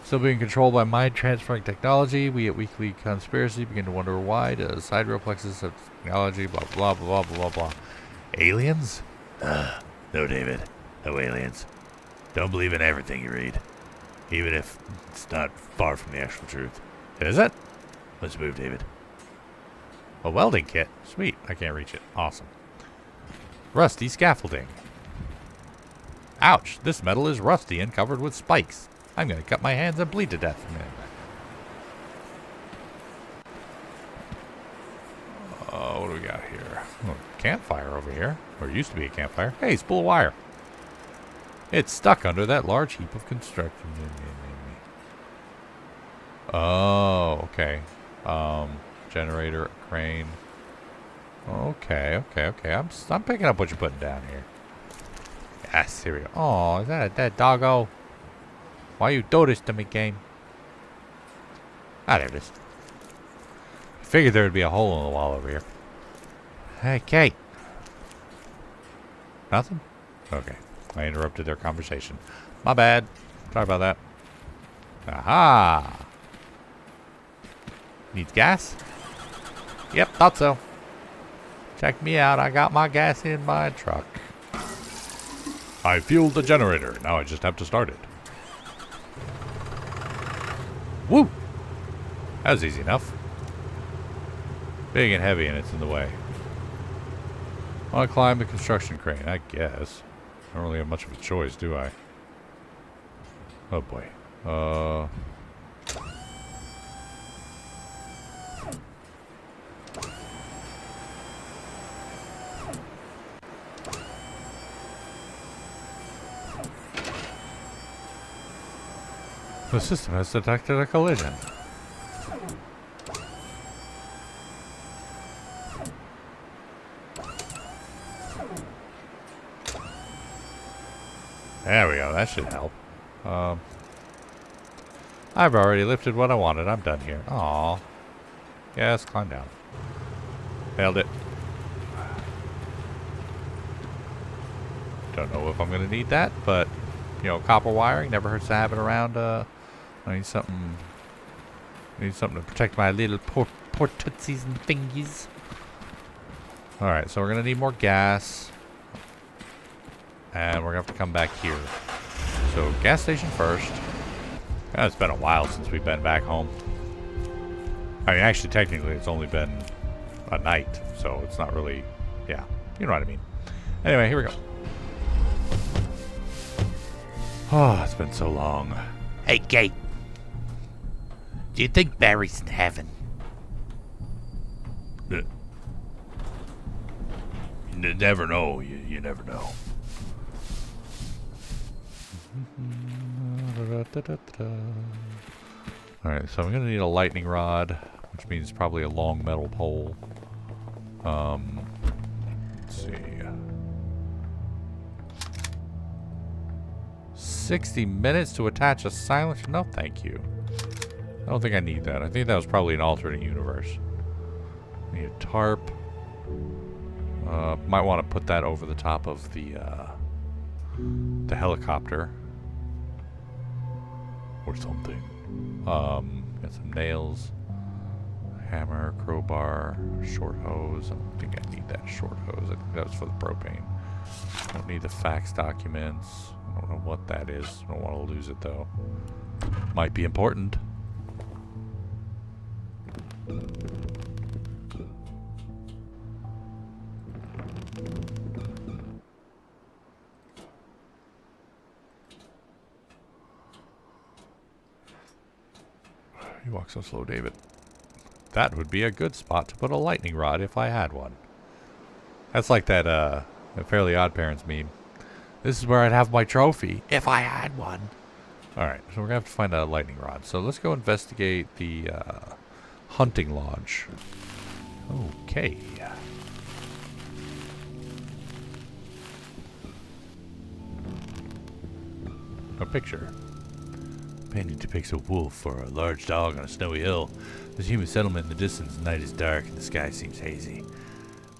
still being controlled by mind-transferring technology. We at Weekly Conspiracy begin to wonder why does Cyberplex's technology blah blah blah blah blah blah. Aliens? No, David. No aliens. Don't believe in everything you read, even if it's not far from the actual truth. Is it? Let's move, David. A welding kit. Sweet. I can't reach it. Awesome. Rusty scaffolding. Ouch. This metal is rusty and covered with spikes. I'm going to cut my hands and bleed to death from it. What do we got here? Oh, campfire over here. Or used to be a campfire. Hey, spool of wire. It's stuck under that large heap of construction. Oh, okay. Generator, crane. Okay. I'm picking up what you're putting down here. Yes, here we go. Oh, is that a dead doggo? Why you do this to me, game? Ah, there it is. Figured there would be a hole in the wall over here. Hey, Kate. Nothing? Okay. I interrupted their conversation. My bad. Sorry about that. Aha! Needs gas? Yep, thought so. Check me out. I got my gas in my truck. I fueled the generator. Now I just have to start it. Woo! That was easy enough. Big and heavy and it's in the way. I climb the construction crane, I guess. I don't really have much of a choice, do I? Oh boy. The system has detected a collision. There we go, that should help. I've already lifted what I wanted. I'm done here. Aww. Yes, climb down. Nailed it. Don't know if I'm going to need that, but, you know, copper wiring never hurts to have it around. I need something to protect my little poor tootsies and fingies. Alright, so we're going to need more gas. And we're going to have to come back here. So, gas station first. It's been a while since we've been back home. I mean, actually, technically, it's only been a night. So, it's not really... Yeah, you know what I mean. Anyway, here we go. Oh, it's been so long. Hey, Kate. Do you think Barry's in heaven? You never know. You never know. Alright, so I'm going to need a lightning rod, which means probably a long metal pole. Let's see. 60 minutes to attach a silencer? No, thank you. I don't think I need that. I think that was probably an alternate universe. I need a tarp. Might want to put that over the top of the helicopter. Or something. Got some nails. Hammer, crowbar, short hose. I don't think I need that short hose. I think that was for the propane. I don't need the fax documents. I don't know what that is. I don't want to lose it though. Might be important. You walk so slow, David. That would be a good spot to put a lightning rod if I had one. That's like that Fairly Odd Parents meme. This is where I'd have my trophy if I had one. Alright, so we're going to have to find a lightning rod. So let's go investigate the hunting lodge. Okay. A picture. Painting depicts a wolf or a large dog on a snowy hill. There's a human settlement in the distance. The night is dark and the sky seems hazy.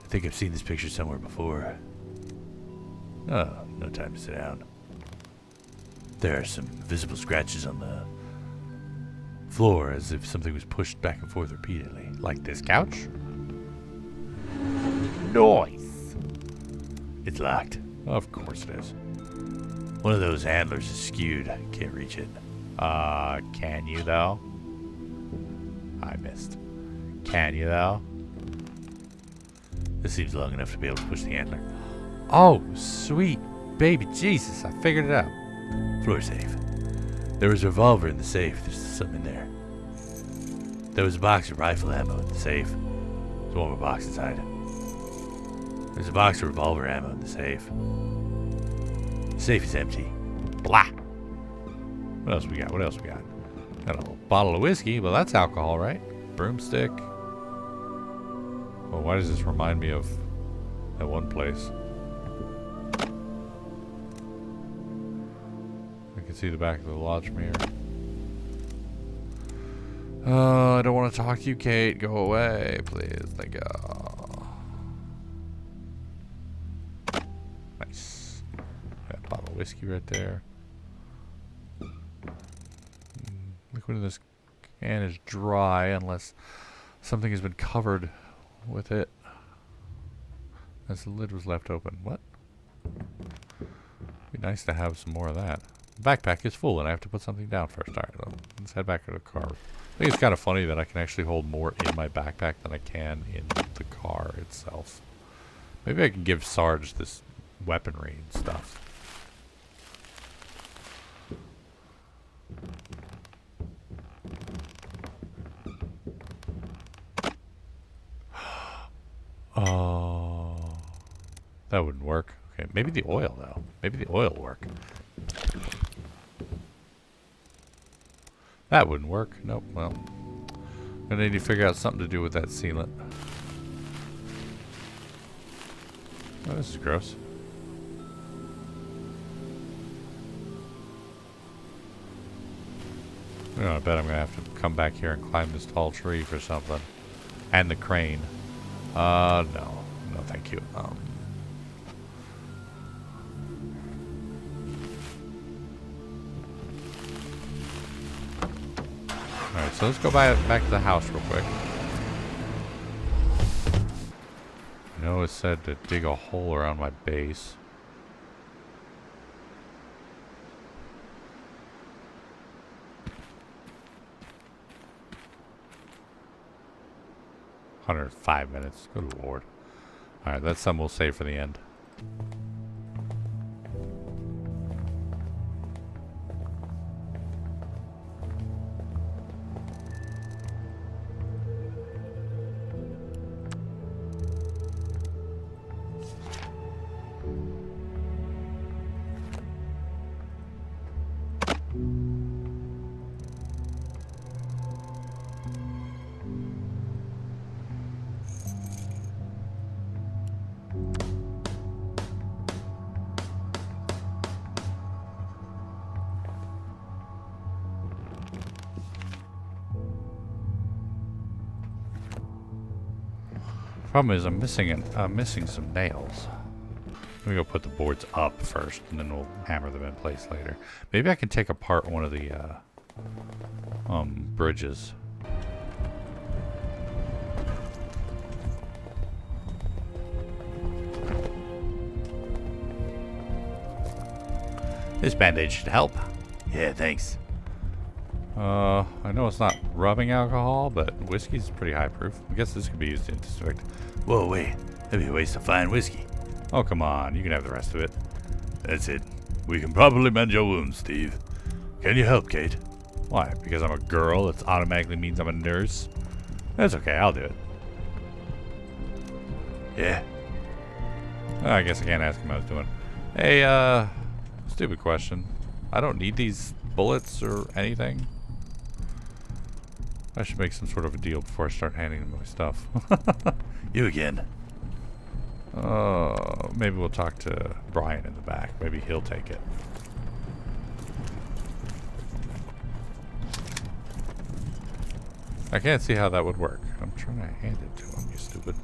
I think I've seen this picture somewhere before. Oh, no time to sit down. There are some visible scratches on the floor as if something was pushed back and forth repeatedly. Like this couch? Noise. It's locked. Of course it is. One of those handlers is skewed. I can't reach it. Can you though? I missed. Can you though? This seems long enough to be able to push the handler. Oh, sweet baby Jesus, I figured it out. Floor safe. There was a revolver in the safe. There's something in there. There was a box of rifle ammo in the safe. There's one more box inside. There's a box of revolver ammo in the safe. The safe is empty. Blah. What else we got? What else we got? Got a little bottle of whiskey. Well, that's alcohol, right? Broomstick. Well, why does this remind me of that one place? I can see the back of the lodge from here. I don't want to talk to you, Kate. Go away, please. Thank you. Nice. Got a bottle of whiskey right there. Liquid in this can is dry unless something has been covered with it. As the lid was left open. What? Be nice to have some more of that. The backpack is full and I have to put something down first. Alright, let's head back to the car. I think it's kind of funny that I can actually hold more in my backpack than I can in the car itself. Maybe I can give Sarge this weaponry and stuff. Oh, that wouldn't work. Okay, maybe the oil though. Maybe the oil will work. That wouldn't work. Nope. Well, I'm gonna need to figure out something to do with that sealant. Oh, this is gross. I bet I'm gonna have to come back here and climb this tall tree for something, and the crane. No, thank you. Alright, so let's go back to the house real quick. I know it said to dig a hole around my base. $105 minutes. Good lord. Alright, that's something we'll save for the end. Problem is, I'm missing some nails. Let me go put the boards up first, and then we'll hammer them in place later. Maybe I can take apart one of the bridges. This bandage should help. Yeah, thanks. I know it's not rubbing alcohol, but whiskey's pretty high proof. I guess this could be used to disinfect. Whoa, wait. That'd be a waste of fine whiskey. Oh, come on. You can have the rest of it. That's it. We can probably mend your wounds, Steve. Can you help, Kate? Why? Because I'm a girl, it automatically means I'm a nurse? That's okay. I'll do it. Yeah? I guess I can't ask him how he's doing. Hey, stupid question. I don't need these bullets or anything. I should make some sort of a deal before I start handing him my stuff. You again. Maybe we'll talk to Brian in the back. Maybe he'll take it. I can't see how that would work. I'm trying to hand it to him, you stupid.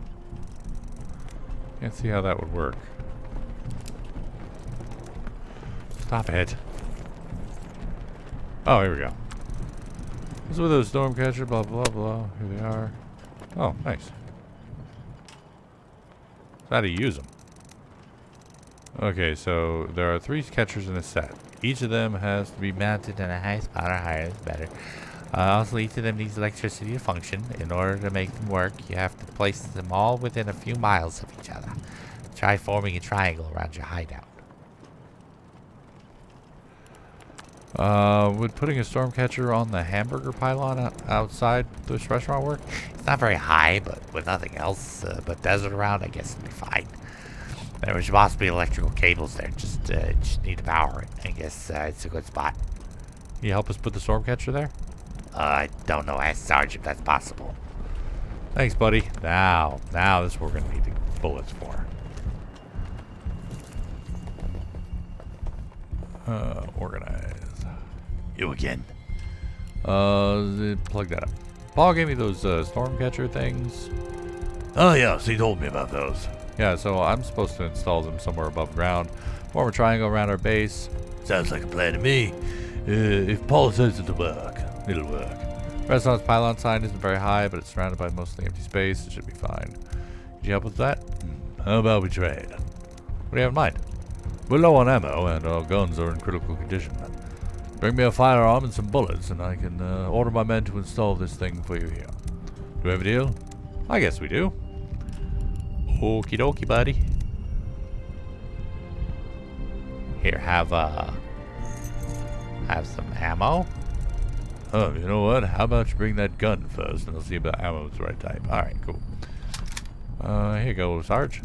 Can't see how that would work. Stop it. Oh, here we go. This is with a storm catcher, blah, blah, blah. Here they are. Oh, nice. That's how to use them. Okay, so there are 3 catchers in a set. Each of them has to be mounted in a high spot or higher is better. Also, each of them needs electricity to function. In order to make them work, you have to place them all within a few miles of each other. Try forming a triangle around your hideout. Would putting a storm catcher on the hamburger pylon outside this restaurant work? It's not very high, but with nothing else but desert around, I guess it'd be fine. There was possibly electrical cables there. Just need to power it. I guess it's a good spot. Can you help us put the storm catcher there? I don't know. Ask Sarge if that's possible. Thanks, buddy. Now this is what we're gonna need the bullets for. Organize. You again. Plug that up. Paul gave me those storm catcher things. Oh yeah, so he told me about those. Yeah, so I'm supposed to install them somewhere above ground. Form a triangle around our base. Sounds like a plan to me. If Paul says it'll work, it'll work. Restaurant's pylon sign isn't very high, but it's surrounded by mostly empty space. It should be fine. Could you help with that? How about we trade? What do you have in mind? We're low on ammo, and our guns are in critical condition. Bring me a firearm and some bullets, and I can order my men to install this thing for you here. Do we have a deal? I guess we do. Okie dokie, buddy. Here, have some ammo. Oh, you know what? How about you bring that gun first, and I'll see about ammo's the right type. Alright, cool. Here you go, Sarge.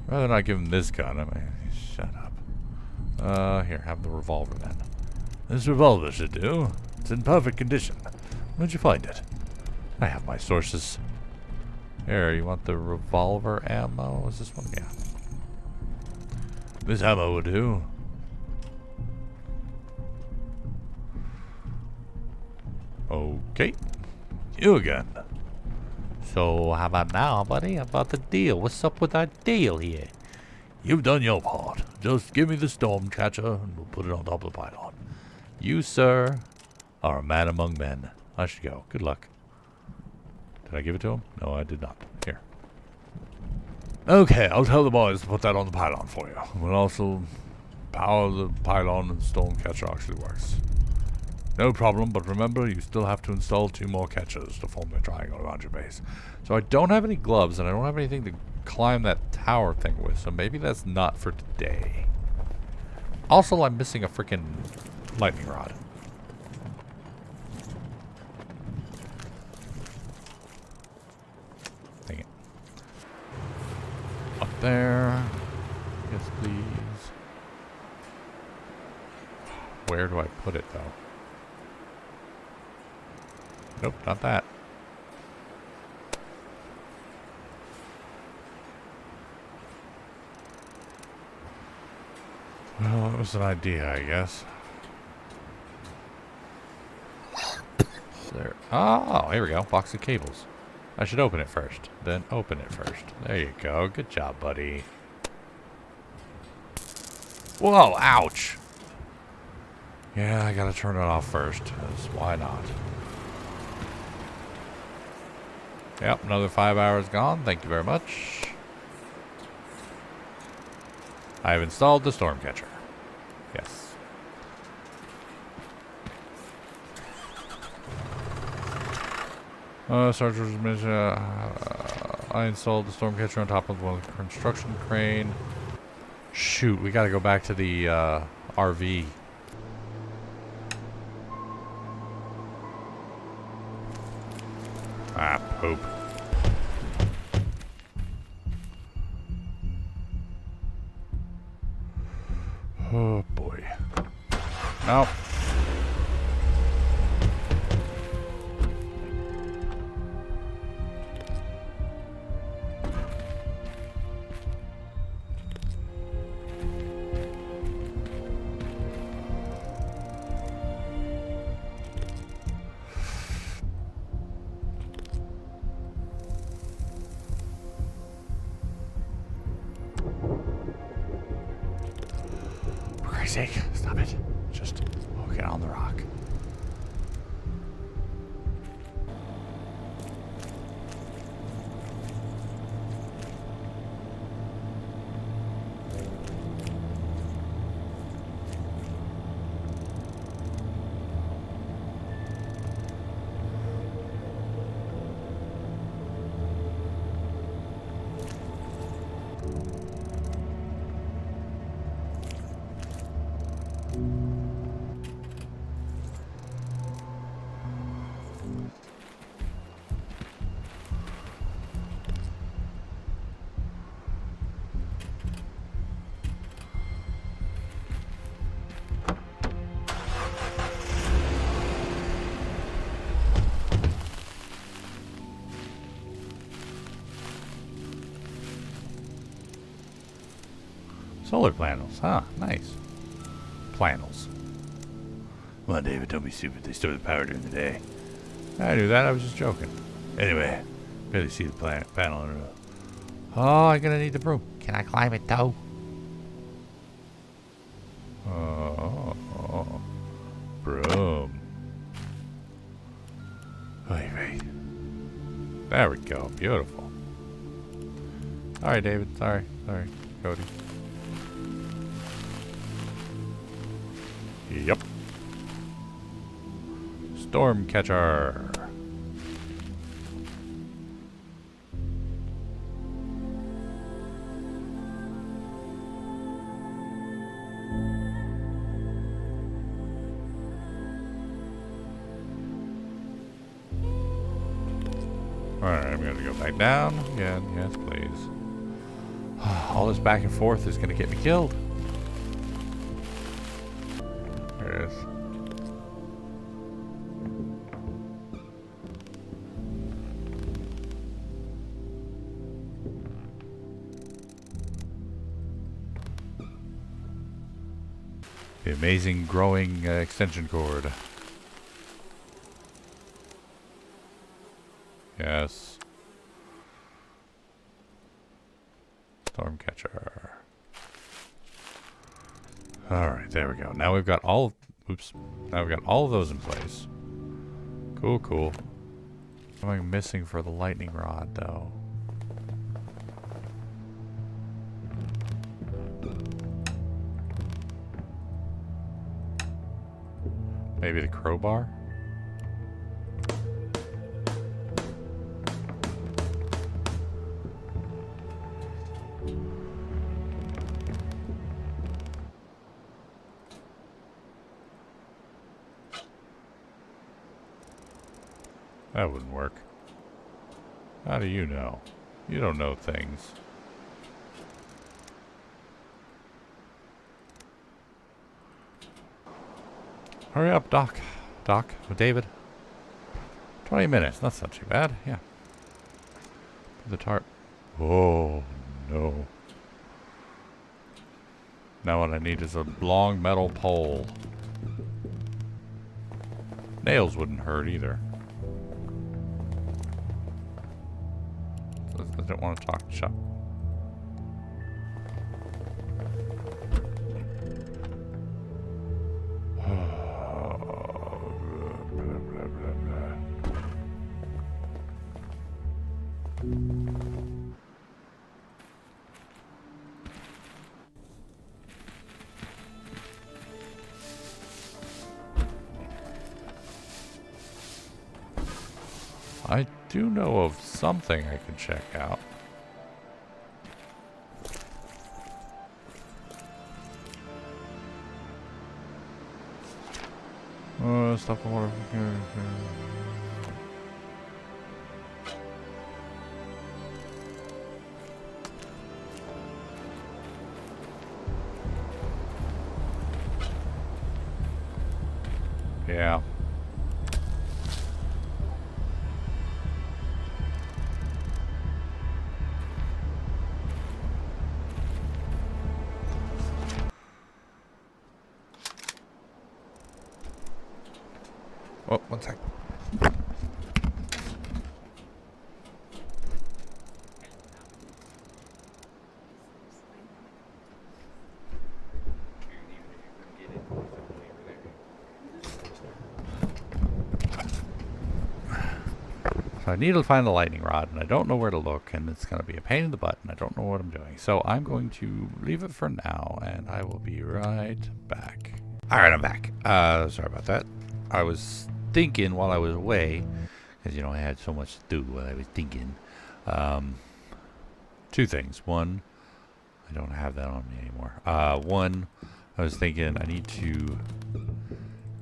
Rather not give him this gun. I mean, shut up. Here, have the revolver then. This revolver should do. It's in perfect condition. Where'd you find it? I have my sources. Here, you want the revolver ammo? Is this one? Yeah. This ammo will do. Okay. You again. So, how about now, buddy? How about the deal? What's up with our deal here? You've done your part. Just give me the storm catcher, and we'll put it on top of the pylon. You, sir, are a man among men. I should go. Good luck. Did I give it to him? No, I did not. Here. Okay, I'll tell the boys to put that on the pylon for you. We'll also power the pylon and the storm catcher actually works. No problem, but remember, you still have to install 2 more catchers to form a triangle around your base. So I don't have any gloves, and I don't have anything to climb that tower thing with, so maybe that's not for today. Also, I'm missing a freaking lightning rod. Dang it. Up there. Yes, please. Where do I put it, though? Nope, not that. Well, it was an idea, I guess. There. Oh, here we go. Box of cables. I should open it first. Then open it first. There you go. Good job, buddy. Whoa, ouch. Yeah, I gotta turn it off first. 'Cause why not? Yep, another 5 hours gone. Thank you very much. I've installed the storm catcher. Yes. Sergeant's mission. I installed the storm catcher on top of one construction crane. Shoot, we gotta go back to the RV. Ah, poop. Oh boy. Nope. fuck's sake, stop it. Just hook it on the rock. Solar panels, huh? Nice. Panels. Come on, David, don't be stupid. They store the power during the day. I knew that, I was just joking. Anyway, barely see the panel in a row. Oh, I'm gonna need the broom. Can I climb it though? Oh, broom. Wait. There we go, beautiful. Sorry, David, sorry, Cody. Yep. Storm catcher. Alright, I'm gonna go back down again. Yes, please. All this back and forth is gonna get me killed. There it is. The amazing growing extension cord. Yes. Storm catcher. Alright, there we go. Now we've got all... Oops. Now we've got all of those in place. Cool, cool. What am I missing for the lightning rod, though? Maybe the crowbar? That wouldn't work. How do you know? You don't know things. Hurry up, Doc. Doc, David. 20 minutes. That's not too bad. Yeah. Put the tarp. Oh, no. Now what I need is a long metal pole. Nails wouldn't hurt either. I don't want to talk shop. I do know of something I can check out. Stop the water. Yeah. Oh, one sec. So I need to find the lightning rod, and I don't know where to look, and it's going to be a pain in the butt, and I don't know what I'm doing. So I'm going to leave it for now, and I will be right back. All right, I'm back. Sorry about that. I was thinking while I was away, because, I had so much to do while I was thinking. Two things. One, I don't have that on me anymore. One, I was thinking I need to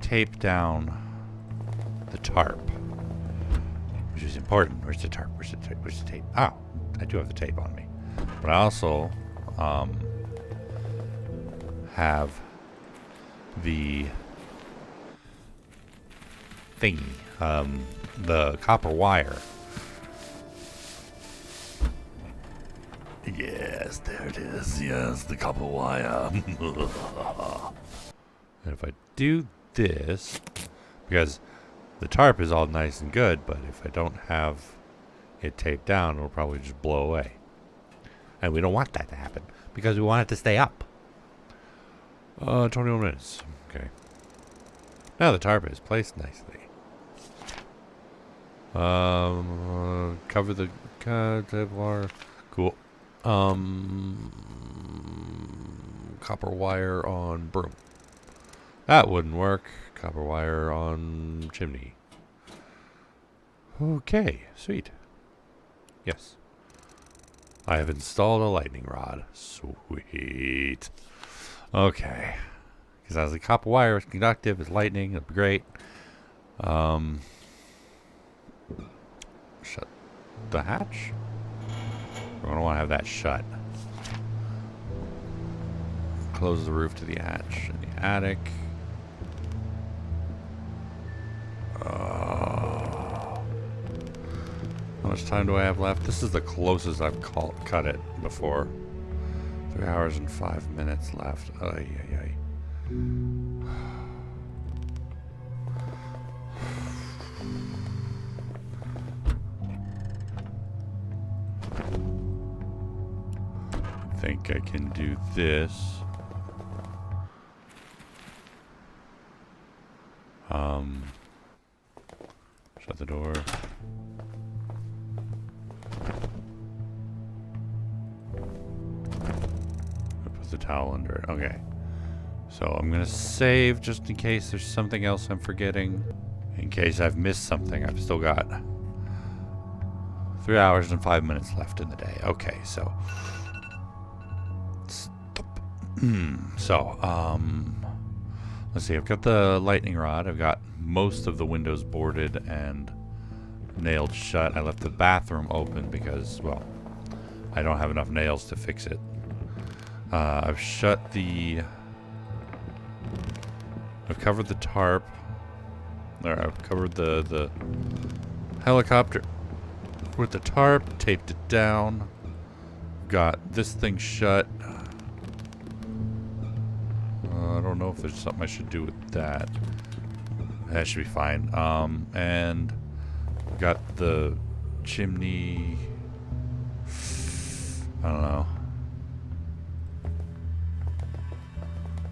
tape down the tarp, which is important. Where's the tarp? Where's the tape? Oh, I do have the tape on me. But I also have the thingy, the copper wire. Yes, there it is. Yes, the copper wire. And if I do this, because the tarp is all nice and good, but if I don't have it taped down, it'll probably just blow away. And we don't want that to happen because we want it to stay up. 21 minutes. Okay. Now the tarp is placed nicely. Cover the Kevlar. Cool. Copper wire on broom. That wouldn't work. Copper wire on chimney. Okay, sweet. Yes. I have installed a lightning rod. Sweet. Okay. Because as the copper wire is conductive, it's lightning, it'll be great. Shut the hatch. We're going to want to have that shut. Close the roof to the hatch in the attic. How much time do I have left? This is the closest I've cut it before. 3 hours and 5 minutes left. Ay, ay, ay. I think I can do this. Shut the door. Put the towel under it. Okay. So I'm gonna save just in case there's something else I'm forgetting. In case I've missed something, I've still got 3 hours and 5 minutes left in the day. Okay, so let's see. I've got the lightning rod. I've got most of the windows boarded and nailed shut. I left the bathroom open because, well, I don't have enough nails to fix it. I've shut the... I've covered the tarp. Or I've covered the helicopter with the tarp, taped it down. Got this thing shut. I don't know if there's something I should do with that. That should be fine. And got the chimney. I don't know.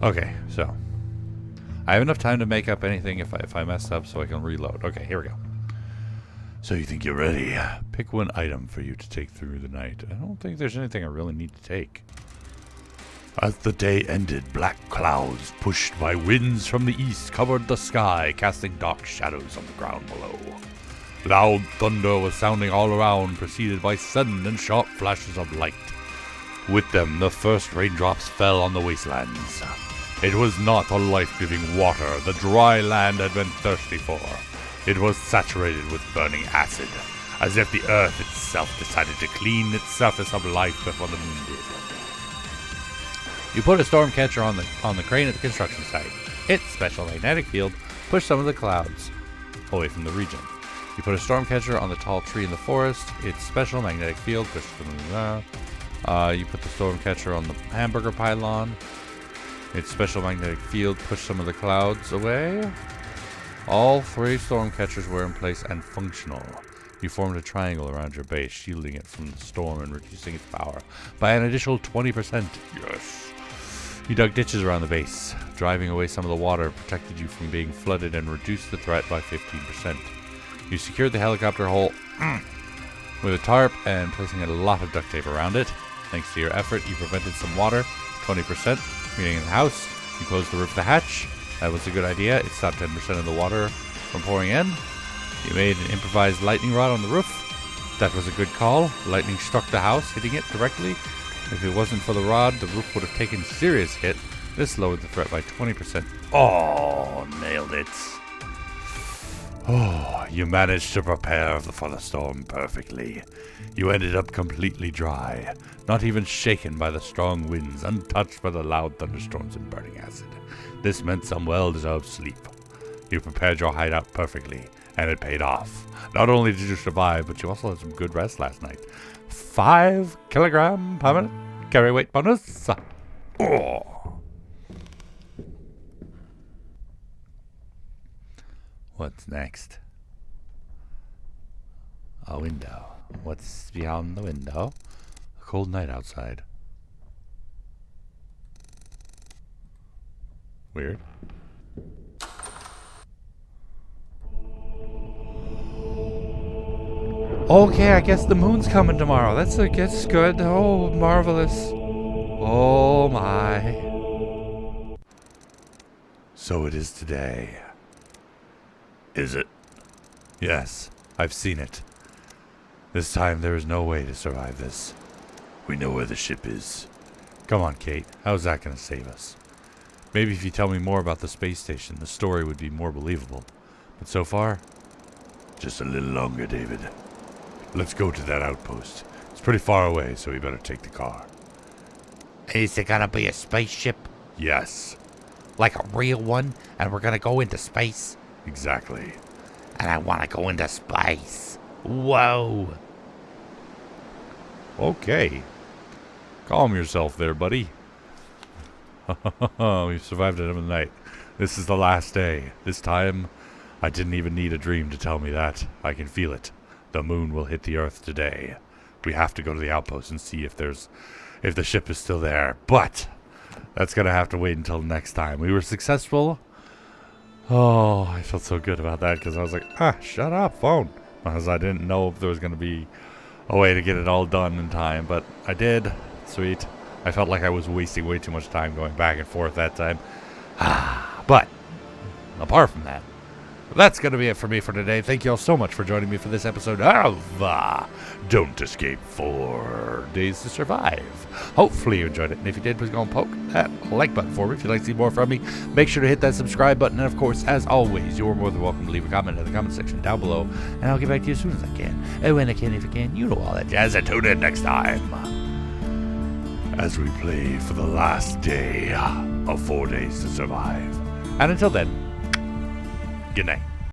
Okay, so I have enough time to make up anything if I mess up so I can reload. Okay, here we go. So you think you're ready? Pick one item for you to take through the night. I don't think there's anything I really need to take. As the day ended, black clouds pushed by winds from the east covered the sky, casting dark shadows on the ground below. Loud thunder was sounding all around, preceded by sudden and sharp flashes of light. With them, the first raindrops fell on the wastelands. It was not the life-giving water the dry land had been thirsty for. It was saturated with burning acid, as if the earth itself decided to clean its surface of life before the moon did. You put a storm catcher on the crane at the construction site. Its special magnetic field pushed some of the clouds away from the region. You put a storm catcher on the tall tree in the forest. Its special magnetic field pushed them. You put the storm catcher on the hamburger pylon. Its special magnetic field pushed some of the clouds away. All 3 storm catchers were in place and functional. You formed a triangle around your base, shielding it from the storm and reducing its power by an additional 20%. Yes. You dug ditches around the base. Driving away some of the water protected you from being flooded and reduced the threat by 15%. You secured the helicopter hole with a tarp and placing a lot of duct tape around it. Thanks to your effort, you prevented some water, 20%, meaning in the house. You closed the roof of the hatch. That was a good idea. It stopped 10% of the water from pouring in. You made an improvised lightning rod on the roof. That was a good call. Lightning struck the house, hitting it directly. If it wasn't for the rod, the roof would have taken a serious hit. This lowered the threat by 20%. Oh, nailed it. Oh, you managed to prepare for the storm perfectly. You ended up completely dry, not even shaken by the strong winds, untouched by the loud thunderstorms and burning acid. This meant some well-deserved sleep. You prepared your hideout perfectly, and it paid off. Not only did you survive, but you also had some good rest last night. 5 kilogram permanent carry weight bonus. Oh. What's next? A window. What's beyond the window? A cold night outside. Weird. Okay, I guess the moon's coming tomorrow. That's good. Oh, marvelous. Oh my. So it is today. Is it? Yes, I've seen it. This time there is no way to survive this. We know where the ship is. Come on, Kate. How's that going to save us? Maybe if you tell me more about the space station, the story would be more believable. But so far, Just a little longer, David. let's go to that outpost. It's pretty far away, so we better take the car. Is it gonna be a spaceship? Yes, Like a real one? And we're gonna go into space? exactly. And I wanna go into space. Whoa. Okay. Calm yourself there, buddy. We've survived another night. This is the last day. This time, I didn't even need a dream to tell me that. I can feel it. The moon will hit the earth today. We have to go to the outpost and see if the ship is still there. But that's gonna have to wait until next time. We were successful. Oh, I felt so good about that because I was like, shut up, phone. Because I didn't know if there was gonna be a way to get it all done in time, but I did. Sweet. I felt like I was wasting way too much time going back and forth that time. But apart from that, that's going to be it for me for today. Thank you all so much for joining me for this episode of Don't Escape 4 Days to Survive. Hopefully you enjoyed it. And if you did, please go and poke that like button for me. If you'd like to see more from me, make sure to hit that subscribe button. And of course, as always, you're more than welcome to leave a comment in the comment section down below. And I'll get back to you as soon as I can. And when I can, if I can, you know all that jazz. And tune in next time as we play for the last day of 4 Days to Survive. And until then, good night.